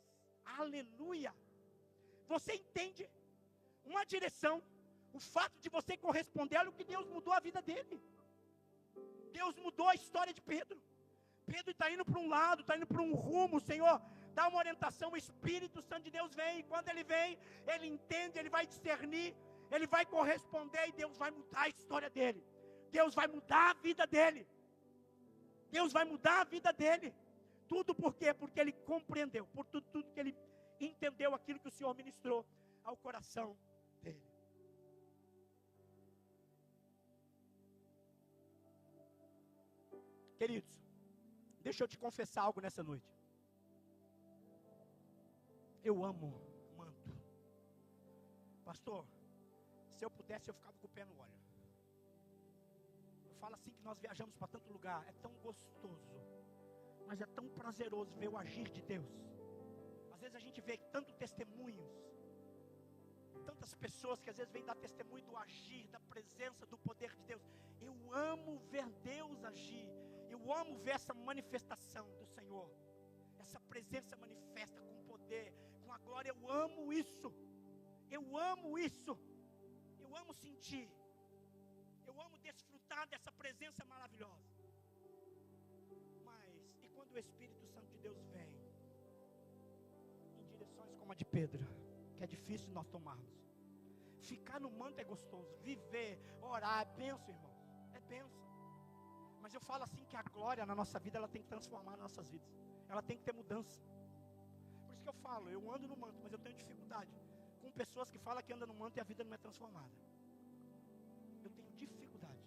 Aleluia. Você entende? Uma direção. O fato de você corresponder, olha o que Deus mudou a vida dele. Deus mudou a história de Pedro. Pedro está indo para um lado, está indo para um rumo. O Senhor dá uma orientação, o Espírito Santo de Deus vem. E quando ele vem, ele entende, ele vai discernir, ele vai corresponder e Deus vai mudar a história dele. Deus vai mudar a vida dele. Deus vai mudar a vida dele. Tudo por quê? Porque ele compreendeu, por tudo que ele entendeu aquilo que o Senhor ministrou ao coração dele. Queridos, deixa eu te confessar algo nessa noite. Eu amo manto. Pastor, se eu pudesse eu ficava com o pé no óleo. Eu falo assim que nós viajamos para tanto lugar, é tão gostoso, mas é tão prazeroso ver o agir de Deus. Às vezes a gente vê tanto testemunhos, tantas pessoas que às vezes vêm dar testemunho do agir, da presença, do poder de Deus. Eu amo ver Deus agir. Eu amo ver essa manifestação do Senhor, essa presença manifesta com poder, com a glória. Eu amo isso. Eu amo isso. Eu amo sentir. Eu amo desfrutar dessa presença maravilhosa. Mas, e quando o Espírito Santo de Deus vem em direções como a de Pedro, que é difícil nós tomarmos. Ficar no manto é gostoso, viver, orar, é bênção, irmão, é bênção. Mas eu falo assim que a glória na nossa vida, ela tem que transformar nas nossas vidas. Ela tem que ter mudança. Por isso que eu falo, eu ando no manto, mas eu tenho dificuldade com pessoas que falam que andam no manto e a vida não é transformada. Eu tenho dificuldade.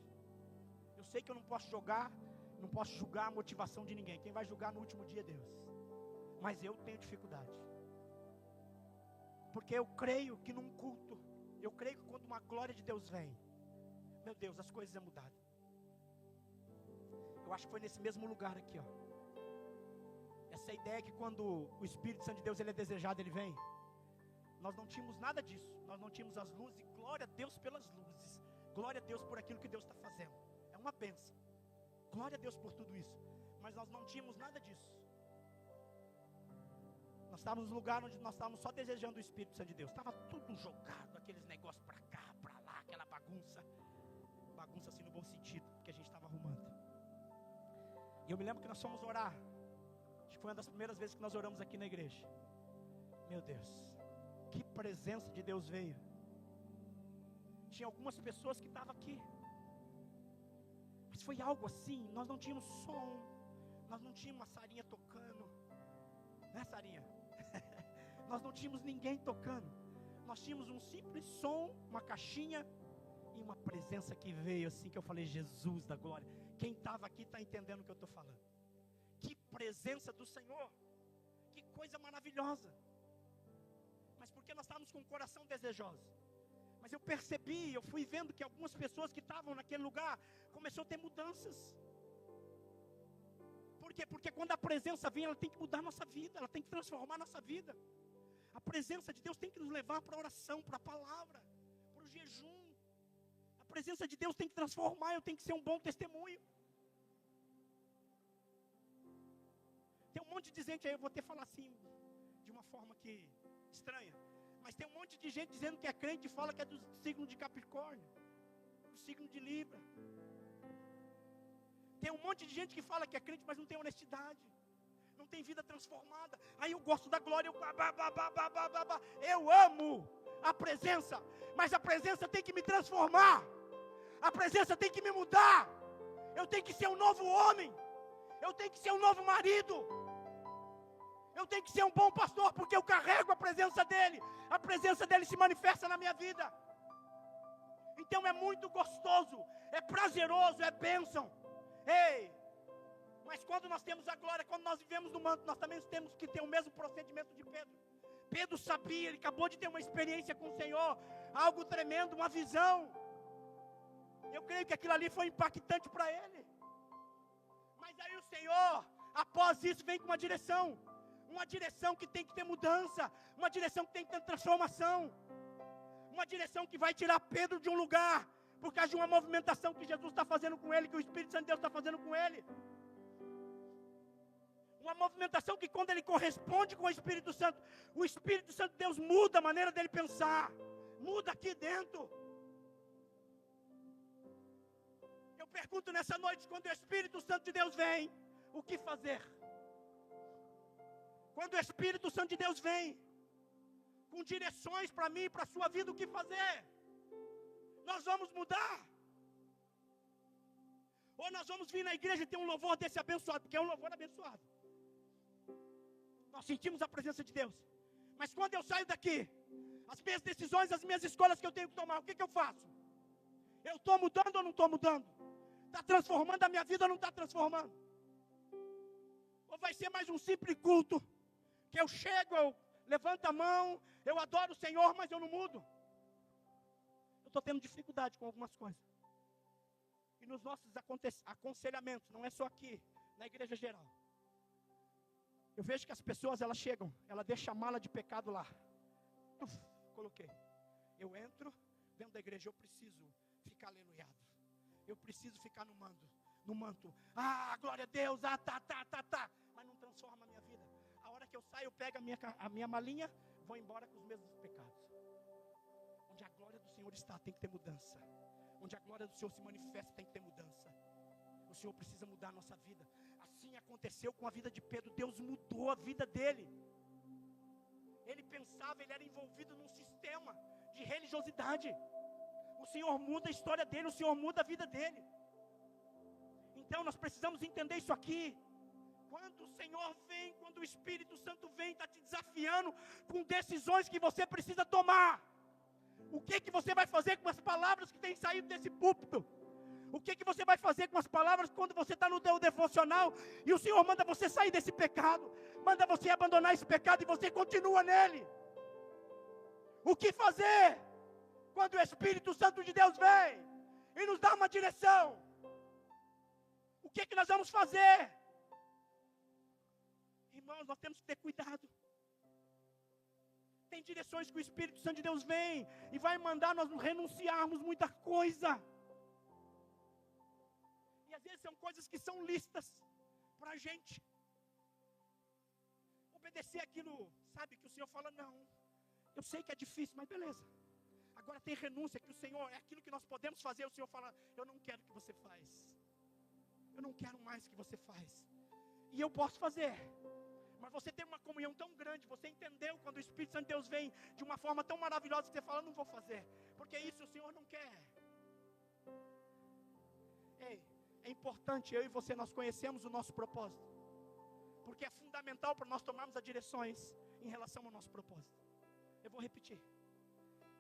Eu sei que eu não posso julgar a motivação de ninguém. Quem vai julgar no último dia é Deus. Mas eu tenho dificuldade. Porque eu creio que num culto, eu creio que quando uma glória de Deus vem, meu Deus, as coisas é mudado. Eu acho que foi nesse mesmo lugar aqui, ó. Essa ideia que quando o Espírito Santo de Deus ele é desejado, ele vem. Nós não tínhamos nada disso. Nós não tínhamos as luzes. E glória a Deus pelas luzes. Glória a Deus por aquilo que Deus está fazendo. É uma bênção. Glória a Deus por tudo isso. Mas nós não tínhamos nada disso. Nós estávamos no lugar onde nós estávamos só desejando o Espírito Santo de Deus. Estava tudo jogado, aqueles negócios para cá, para lá, aquela bagunça. Bagunça assim no bom sentido, que a gente estava arrumando. E eu me lembro que nós fomos orar. Acho que foi uma das primeiras vezes que nós oramos aqui na igreja. Meu Deus, que presença de Deus veio. Tinha algumas pessoas que estavam aqui. Mas foi algo assim, nós não tínhamos som. Nós não tínhamos uma Sarinha tocando. Né, Sarinha? Nós não tínhamos ninguém tocando. Nós tínhamos um simples som, uma caixinha e uma presença que veio assim, que eu falei, Jesus da glória. Quem estava aqui está entendendo o que eu estou falando. Que presença do Senhor. Que coisa maravilhosa. Mas porque nós estávamos com o coração desejoso. Mas eu percebi, eu fui vendo que algumas pessoas que estavam naquele lugar começou a ter mudanças. Por quê? Porque quando a presença vem, ela tem que mudar a nossa vida, ela tem que transformar a nossa vida. A presença de Deus tem que nos levar para a oração, para a palavra, para o jejum. A presença de Deus tem que transformar, eu tenho que ser um bom testemunho. Tem um monte de gente aí, eu vou até falar assim, de uma forma que estranha. Mas tem um monte de gente dizendo que é crente e fala que é do signo de Capricórnio, do signo de Libra. Tem um monte de gente que fala que é crente, mas não tem honestidade, não tem vida transformada. Aí eu gosto da glória, eu amo a presença, mas a presença tem que me transformar, a presença tem que me mudar. Eu tenho que ser um novo homem, eu tenho que ser um novo marido, eu tenho que ser um bom pastor, porque eu carrego a presença dele se manifesta na minha vida. Então é muito gostoso, é prazeroso, é bênção. Ei, mas quando nós temos a glória, quando nós vivemos no manto, nós também temos que ter o mesmo procedimento de Pedro. Pedro sabia, ele acabou de ter uma experiência com o Senhor, algo tremendo, uma visão. Eu creio que aquilo ali foi impactante para ele. Mas aí o Senhor, após isso, vem com uma direção que tem que ter mudança, uma direção que tem que ter transformação, uma direção que vai tirar Pedro de um lugar, por causa de uma movimentação que Jesus está fazendo com ele, que o Espírito Santo de Deus está fazendo com ele. Uma movimentação que quando ele corresponde com o Espírito Santo de Deus muda a maneira dele pensar, muda aqui dentro. Eu pergunto nessa noite, quando o Espírito Santo de Deus vem, o que fazer? Quando o Espírito Santo de Deus vem, com direções para mim e para a sua vida, o que fazer? Nós vamos mudar? Ou nós vamos vir na igreja e ter um louvor desse abençoado, porque é um louvor abençoado. Nós sentimos a presença de Deus. Mas quando eu saio daqui, as minhas decisões, as minhas escolhas que eu tenho que tomar, o que eu faço? Eu estou mudando ou não estou mudando? Está transformando a minha vida ou não está transformando? Ou vai ser mais um simples culto, que eu chego, eu levanto a mão, eu adoro o Senhor, mas eu não mudo? Estou tendo dificuldade com algumas coisas. E nos nossos aconselhamentos, não é só aqui, na igreja geral. Eu vejo que as pessoas, elas chegam, ela deixa a mala de pecado lá. Coloquei. Eu entro dentro da igreja, eu preciso ficar aleluiado. Eu preciso ficar no manto. Ah, glória a Deus, tá. Mas não transforma a minha vida. A hora que eu saio, eu pego a minha malinha, vou embora com os mesmos pecados. Onde a glória do Senhor está, tem que ter mudança. Onde a glória do Senhor se manifesta, tem que ter mudança. O Senhor precisa mudar a nossa vida. Assim aconteceu com a vida de Pedro. Deus mudou a vida dele. Ele pensava, ele era envolvido num sistema de religiosidade. O Senhor muda a história dele, o Senhor muda a vida dele. Então nós precisamos entender isso aqui. Quando o Senhor vem, quando o Espírito Santo vem, está te desafiando com decisões que você precisa tomar. O que você vai fazer com as palavras que têm saído desse púlpito? O que você vai fazer com as palavras quando você está no teu devocional e o Senhor manda você sair desse pecado, manda você abandonar esse pecado e você continua nele? O que fazer quando o Espírito Santo de Deus vem e nos dá uma direção? O que nós vamos fazer? Irmãos, nós temos que ter cuidado. Tem direções que o Espírito Santo de Deus vem e vai mandar nós renunciarmos muita coisa. E às vezes são coisas que são listas para a gente obedecer aquilo, sabe, que o Senhor fala, não, eu sei que é difícil, mas beleza. Agora tem renúncia, que o Senhor, é aquilo que nós podemos fazer, o Senhor fala, eu não quero que você faz. Eu não quero mais que você faz. E eu posso fazer. Mas você tem uma comunhão tão grande, você entendeu quando o Espírito Santo de Deus vem de uma forma tão maravilhosa que você fala, não vou fazer, porque isso o Senhor não quer. Ei, é importante, eu e você, nós conhecemos o nosso propósito, porque é fundamental para nós tomarmos as direções em relação ao nosso propósito. Eu vou repetir,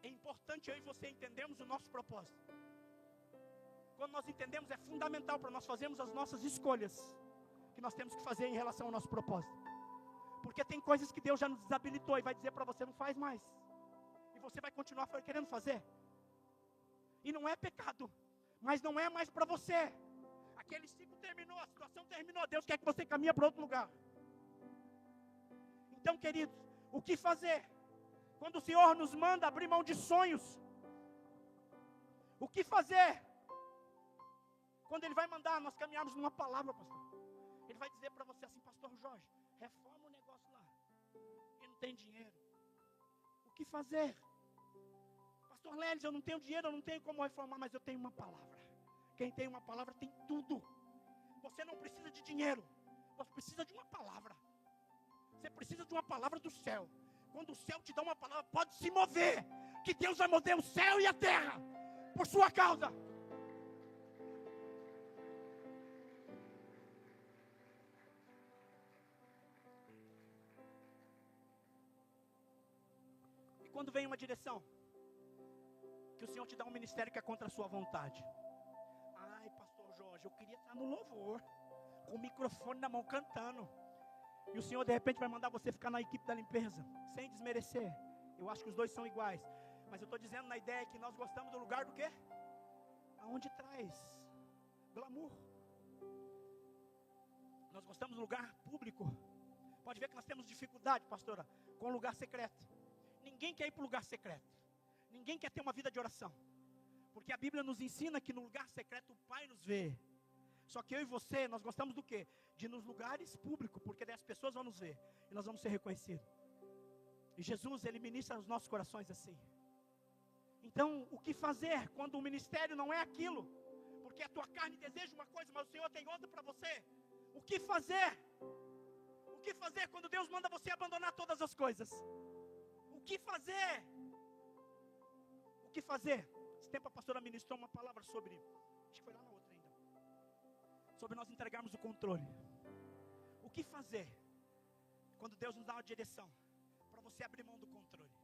é importante eu e você entendermos o nosso propósito. Quando nós entendemos, é fundamental para nós fazermos as nossas escolhas, que nós temos que fazer em relação ao nosso propósito. Porque tem coisas que Deus já nos desabilitou e vai dizer para você, não faz mais. E você vai continuar querendo fazer. E não é pecado, mas não é mais para você. Aquele ciclo terminou, a situação terminou, Deus quer que você caminhe para outro lugar. Então, queridos, o que fazer? Quando o Senhor nos manda abrir mão de sonhos, o que fazer? Quando Ele vai mandar nós caminharmos numa palavra, pastor, Ele vai dizer para você assim, pastor Jorge, reforma o negócio lá, e não tem dinheiro. O que fazer? Pastor Lelis, eu não tenho dinheiro, eu não tenho como reformar, mas eu tenho uma palavra. Quem tem uma palavra tem tudo. Você não precisa de dinheiro, você precisa de uma palavra. Você precisa de uma palavra do céu. Quando o céu te dá uma palavra, pode se mover, que Deus vai mover o céu e a terra, por sua causa. Quando vem uma direção, que o Senhor te dá um ministério que é contra a sua vontade. Ai, pastor Jorge, eu queria estar no louvor, com o microfone na mão cantando. E o Senhor de repente vai mandar você ficar na equipe da limpeza, sem desmerecer. Eu acho que os dois são iguais. Mas eu estou dizendo na ideia que nós gostamos do lugar do quê? Aonde traz glamour. Nós gostamos do lugar público. Pode ver que nós temos dificuldade, pastora, com o lugar secreto. Ninguém quer ir para o lugar secreto. Ninguém quer ter uma vida de oração. Porque a Bíblia nos ensina que no lugar secreto o Pai nos vê. Só que eu e você, nós gostamos do quê? De ir nos lugares públicos, porque daí as pessoas vão nos ver. E nós vamos ser reconhecidos. E Jesus, Ele ministra nos nossos corações assim. Então, o que fazer quando o ministério não é aquilo? Porque a tua carne deseja uma coisa, mas o Senhor tem outra para você. O que fazer? O que fazer quando Deus manda você abandonar todas as coisas? O que fazer? O que fazer? Esse tempo a pastora ministrou uma palavra sobre, acho que foi lá na outra ainda, sobre nós entregarmos o controle. O que fazer quando Deus nos dá uma direção para você abrir mão do controle?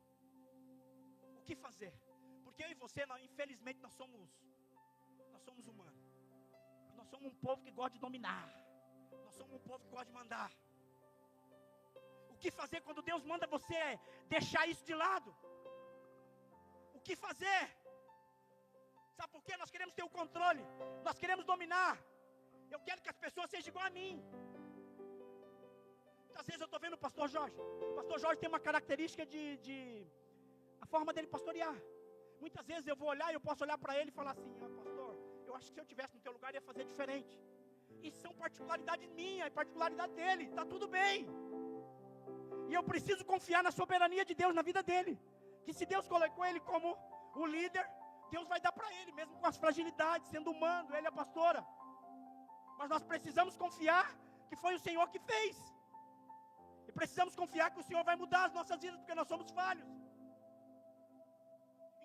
O que fazer? Porque eu e você, infelizmente, nós somos humanos. Nós somos um povo que gosta de dominar. Nós somos um povo que gosta de mandar. O que fazer quando Deus manda você deixar isso de lado? O que fazer? Sabe por quê? Nós queremos ter o controle. Nós queremos dominar. Eu quero que as pessoas sejam igual a mim. Muitas vezes eu estou vendo o pastor Jorge. O pastor Jorge tem uma característica a forma dele pastorear. Muitas vezes eu vou olhar e eu posso olhar para ele e falar assim, pastor, eu acho que se eu estivesse no teu lugar ia fazer diferente. Isso são particularidades minhas, particularidade dele, está tudo bem. E eu preciso confiar na soberania de Deus na vida dele. Que se Deus colocou ele como o líder, Deus vai dar para ele, mesmo com as fragilidades, sendo humano, ele é a pastora. Mas nós precisamos confiar que foi o Senhor que fez. E precisamos confiar que o Senhor vai mudar as nossas vidas, porque nós somos falhos.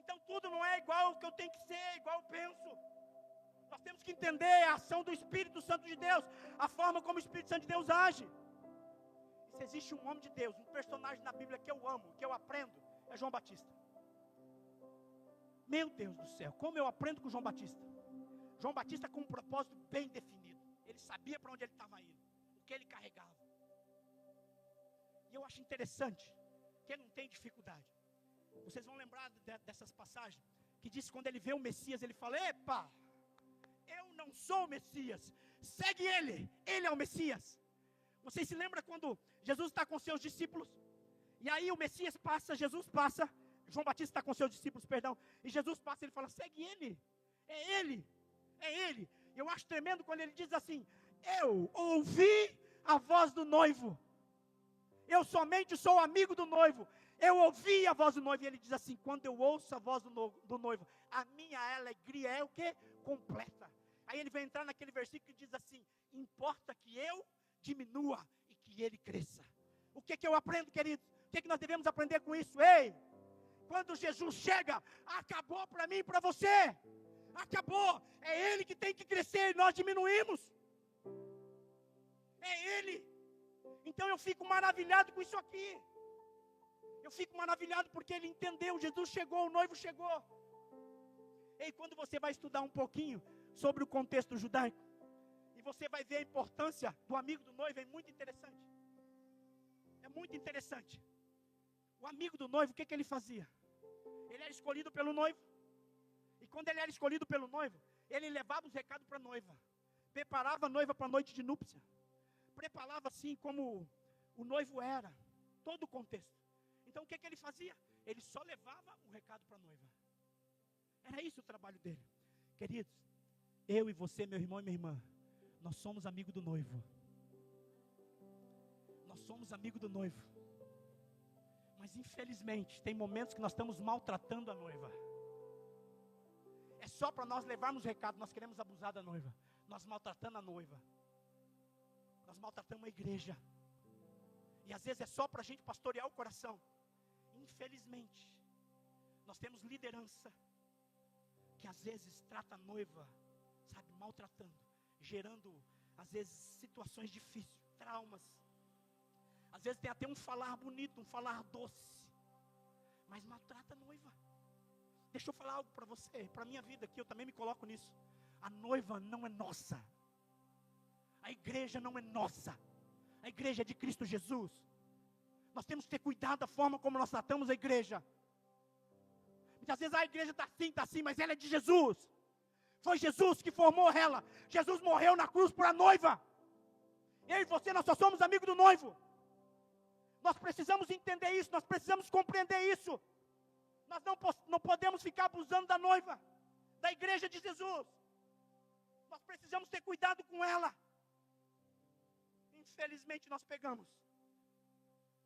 Então tudo não é igual ao que eu tenho que ser, igual eu penso. Nós temos que entender a ação do Espírito Santo de Deus, a forma como o Espírito Santo de Deus age. E se existe um homem de Deus, um personagem na Bíblia que eu amo, que eu aprendo, é João Batista. Meu Deus do céu, como eu aprendo com João Batista. João Batista com um propósito bem definido. Ele sabia para onde ele estava indo, o que ele carregava. E eu acho interessante que ele não tem dificuldade. Vocês vão lembrar dessas passagens que diz que quando ele vê o Messias, ele fala, epa, eu não sou o Messias. segue ele, ele é o Messias. Vocês se lembram quando Jesus está com seus discípulos? E aí o Messias passa, Jesus passa, João Batista está com seus discípulos, perdão, e Jesus passa, ele fala, segue ele, é ele, é ele. Eu acho tremendo quando ele diz assim, eu ouvi a voz do noivo, eu somente sou amigo do noivo, eu ouvi a voz do noivo, e ele diz assim, quando eu ouço a voz do noivo, a minha alegria é o que? Completa. Aí ele vai entrar naquele versículo que diz assim, importa que eu diminua e que ele cresça. O que eu aprendo, queridos? O que nós devemos aprender com isso? Ei, quando Jesus chega, acabou para mim e para você. Acabou. É ele que tem que crescer e nós diminuímos. É ele. Então eu fico maravilhado com isso aqui. Eu fico maravilhado porque ele entendeu. Jesus chegou, o noivo chegou. E quando você vai estudar um pouquinho sobre o contexto judaico, e você vai ver a importância do amigo do noivo, é muito interessante. É muito interessante. O amigo do noivo, o que ele fazia? Ele era escolhido pelo noivo. E quando ele era escolhido pelo noivo, ele levava os recados para a noiva. Preparava a noiva para a noite de núpcia. Preparava assim como o noivo era. Todo o contexto. Então o que ele fazia? Ele só levava o recado para a noiva. Era isso o trabalho dele. Queridos, eu e você, meu irmão e minha irmã, nós somos amigos do noivo. Nós somos amigos do noivo. Mas infelizmente, tem momentos que nós estamos maltratando a noiva. É só para nós levarmos recado, nós queremos abusar da noiva. Nós maltratando a noiva. Nós maltratamos a igreja. E às vezes é só para a gente pastorear o coração. Infelizmente, nós temos liderança que às vezes trata a noiva, sabe, maltratando, gerando às vezes situações difíceis, traumas. Às vezes tem até um falar bonito, um falar doce, mas maltrata a noiva. Deixa eu falar algo para você, para a minha vida aqui, eu também me coloco nisso. A noiva não é nossa. A igreja não é nossa. A igreja é de Cristo Jesus. Nós temos que ter cuidado da forma como nós tratamos a igreja. Muitas vezes a igreja está assim, mas ela é de Jesus. Foi Jesus que formou ela. Jesus morreu na cruz por a noiva. Eu e você, nós só somos amigos do noivo. Nós precisamos entender isso, nós precisamos compreender isso. Nós não podemos ficar abusando da noiva, da igreja de Jesus. Nós precisamos ter cuidado com ela. Infelizmente nós pegamos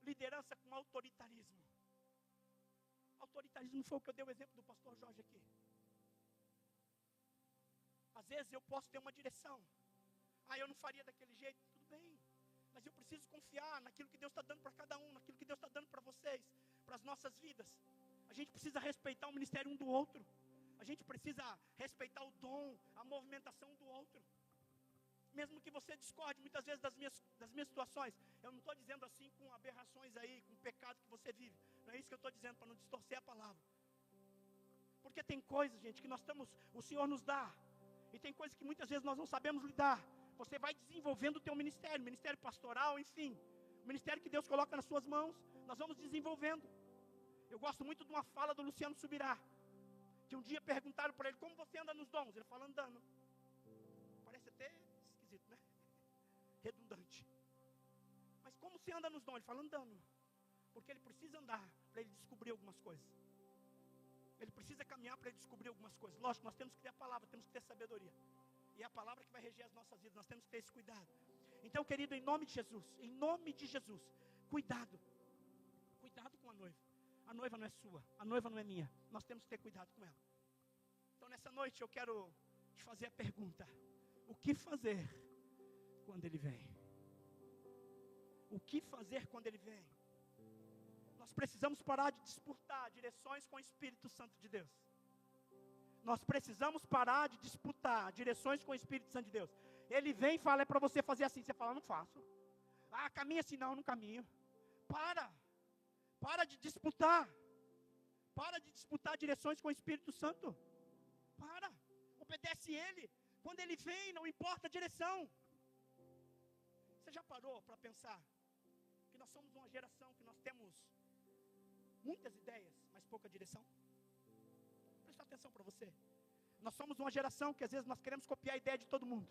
liderança com autoritarismo. Autoritarismo foi o que eu dei o exemplo do pastor Jorge aqui. Às vezes eu posso ter uma direção. Eu não faria daquele jeito, tudo bem. Mas eu preciso confiar naquilo que Deus está dando para cada um, naquilo que Deus está dando para vocês, para as nossas vidas. A gente precisa respeitar o ministério um do outro. A gente precisa respeitar o dom, a movimentação do outro. Mesmo que você discorde muitas vezes das minhas situações. Eu não estou dizendo assim com aberrações aí, com o pecado que você vive. Não é isso que eu estou dizendo, para não distorcer a palavra. Porque tem coisas, gente, que o Senhor nos dá. E tem coisas que muitas vezes nós não sabemos lidar. Você vai desenvolvendo o teu ministério, ministério pastoral, enfim. O ministério que Deus coloca nas suas mãos, nós vamos desenvolvendo. Eu gosto muito de uma fala do Luciano Subirá. Que um dia perguntaram para ele, como você anda nos dons? Ele fala, andando. Parece até esquisito, né? Redundante. Mas como você anda nos dons? Ele fala, andando. Porque ele precisa andar para ele descobrir algumas coisas. Ele precisa caminhar para ele descobrir algumas coisas. Lógico, nós temos que ter a palavra, temos que ter sabedoria. E é a palavra que vai reger as nossas vidas. Nós temos que ter esse cuidado. Então, querido, em nome de Jesus, cuidado. Cuidado com a noiva. A noiva não é sua, a noiva não é minha. Nós temos que ter cuidado com ela. Então, nessa noite, eu quero te fazer a pergunta: o que fazer quando ele vem? O que fazer quando ele vem? Nós precisamos parar de disputar direções com o Espírito Santo de Deus. Nós precisamos parar de disputar direções com o Espírito Santo de Deus. Ele vem e fala, é para você fazer assim. Você fala, não faço. Caminha assim, não caminho. Para de disputar. Para de disputar direções com o Espírito Santo. Obedece ele. Quando ele vem, não importa a direção. Você já parou para pensar que nós somos uma geração que nós temos muitas ideias, mas pouca direção? Presta atenção para você. Nós somos uma geração que às vezes nós queremos copiar a ideia de todo mundo.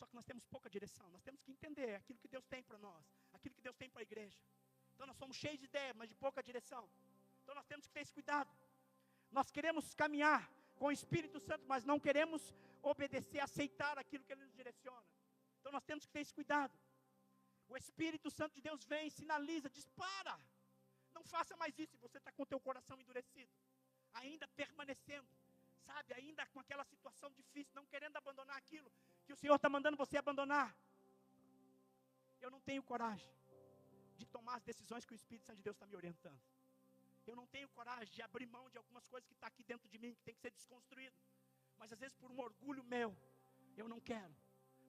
Só que nós temos pouca direção. Nós temos que entender aquilo que Deus tem para nós, aquilo que Deus tem para a igreja. Então nós somos cheios de ideias, mas de pouca direção. Então nós temos que ter esse cuidado. Nós queremos caminhar com o Espírito Santo, mas não queremos obedecer, aceitar aquilo que Ele nos direciona. Então nós temos que ter esse cuidado. O Espírito Santo de Deus vem, sinaliza, diz: para, não faça mais isso. E você está com o teu coração endurecido, ainda permanecendo, sabe, ainda com aquela situação difícil, não querendo abandonar aquilo que o Senhor está mandando você abandonar. Eu não tenho coragem de tomar as decisões que o Espírito Santo de Deus está me orientando. Eu não tenho coragem de abrir mão de algumas coisas que estão aqui dentro de mim, que tem que ser desconstruído. Mas às vezes por um orgulho meu, eu não quero.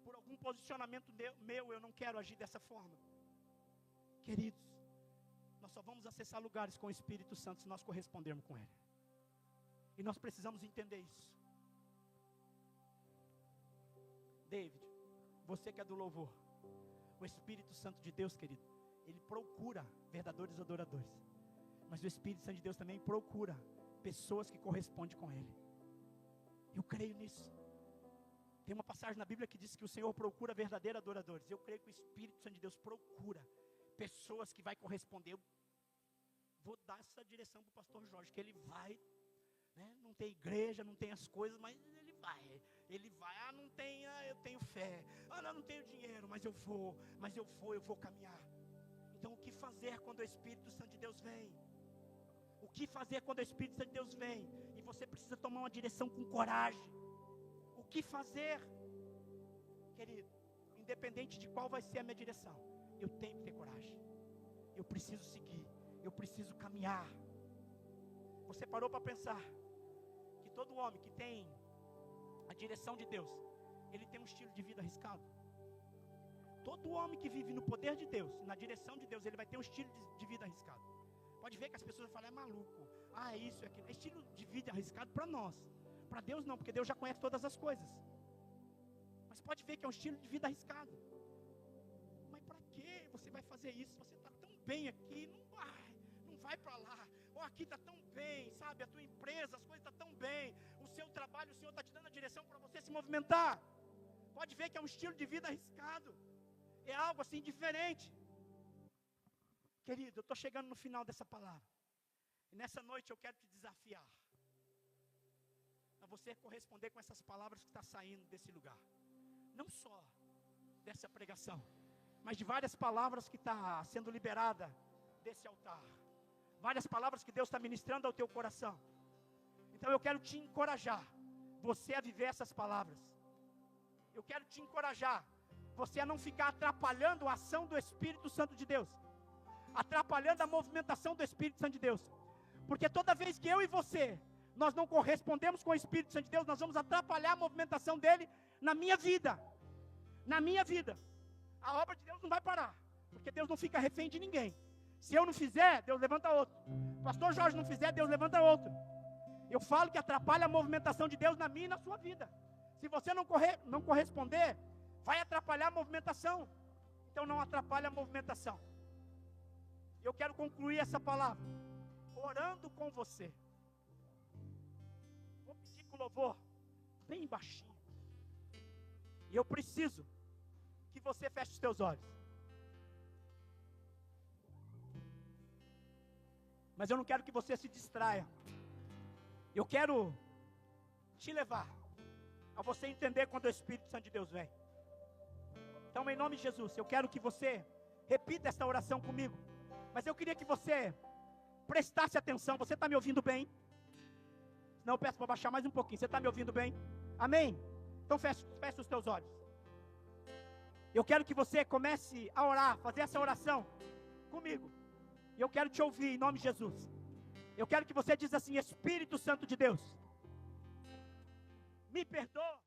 Por algum posicionamento meu, eu não quero agir dessa forma. Queridos, nós só vamos acessar lugares com o Espírito Santo se nós correspondermos com Ele. E nós precisamos entender isso. David, você que é do louvor, o Espírito Santo de Deus, querido, Ele procura verdadeiros adoradores. Mas o Espírito Santo de Deus também procura pessoas que correspondem com Ele. Eu creio nisso. Tem uma passagem na Bíblia que diz que o Senhor procura verdadeiros adoradores. Eu creio que o Espírito Santo de Deus procura pessoas que vai corresponder. Eu vou dar essa direção para o pastor Jorge, que ele vai, né? Não tem igreja, não tem as coisas, mas ele vai. Ele vai, não tem, eu tenho fé. Não tenho dinheiro, mas eu vou caminhar. Então o que fazer quando o Espírito Santo de Deus vem? O que fazer quando o Espírito Santo de Deus vem? E você precisa tomar uma direção com coragem. O que fazer? Querido, independente de qual vai ser a minha direção, eu tenho que ter coragem. Eu preciso seguir, eu preciso caminhar. Você parou para pensar que todo homem que tem a direção de Deus, ele tem um estilo de vida arriscado? Todo homem que vive no poder de Deus, na direção de Deus, ele vai ter um estilo de vida arriscado. Pode ver que as pessoas falam: é maluco, é isso, é aquilo. É estilo de vida arriscado para nós. Para Deus não, porque Deus já conhece todas as coisas. Mas pode ver que é um estilo de vida arriscado. Mas para que você vai fazer isso? Você está tão bem aqui, não vai para lá. Ou aqui está tão bem, sabe, a tua empresa, as coisas estão tão bem. O seu trabalho, o Senhor está te dando a direção para você se movimentar. Pode ver que é um estilo de vida arriscado. É algo assim diferente. Querido, eu estou chegando no final dessa palavra. E nessa noite eu quero te desafiar a você corresponder com essas palavras que estão saindo desse lugar. Não só dessa pregação, mas de várias palavras que estão sendo liberadas desse altar. Várias palavras que Deus está ministrando ao teu coração. Então eu quero te encorajar, você a viver essas palavras. Eu quero te encorajar, você a não ficar atrapalhando a ação do Espírito Santo de Deus, atrapalhando a movimentação do Espírito Santo de Deus. Porque toda vez que eu e você, nós não correspondemos com o Espírito Santo de Deus, nós vamos atrapalhar a movimentação dele na minha vida. Na minha vida. A obra de Deus não vai parar, porque Deus não fica refém de ninguém. Se eu não fizer, Deus levanta outro. O pastor Jorge não fizer, Deus levanta outro. Eu falo que atrapalha a movimentação de Deus na minha e na sua vida. Se você não corresponder, vai atrapalhar a movimentação. Então não atrapalhe a movimentação. Eu quero concluir essa palavra orando com você. Vou pedir com o louvor bem baixinho. E eu preciso que você feche os teus olhos. Mas eu não quero que você se distraia. Eu quero te levar a você entender quando o Espírito Santo de Deus vem. Então, em nome de Jesus, eu quero que você repita essa oração comigo. Mas eu queria que você prestasse atenção. Você está me ouvindo bem? Não, eu peço para baixar mais um pouquinho. Você está me ouvindo bem? Amém? Então feche os teus olhos. Eu quero que você comece a orar, fazer essa oração comigo. E eu quero te ouvir em nome de Jesus. Eu quero que você diz assim: Espírito Santo de Deus, me perdoa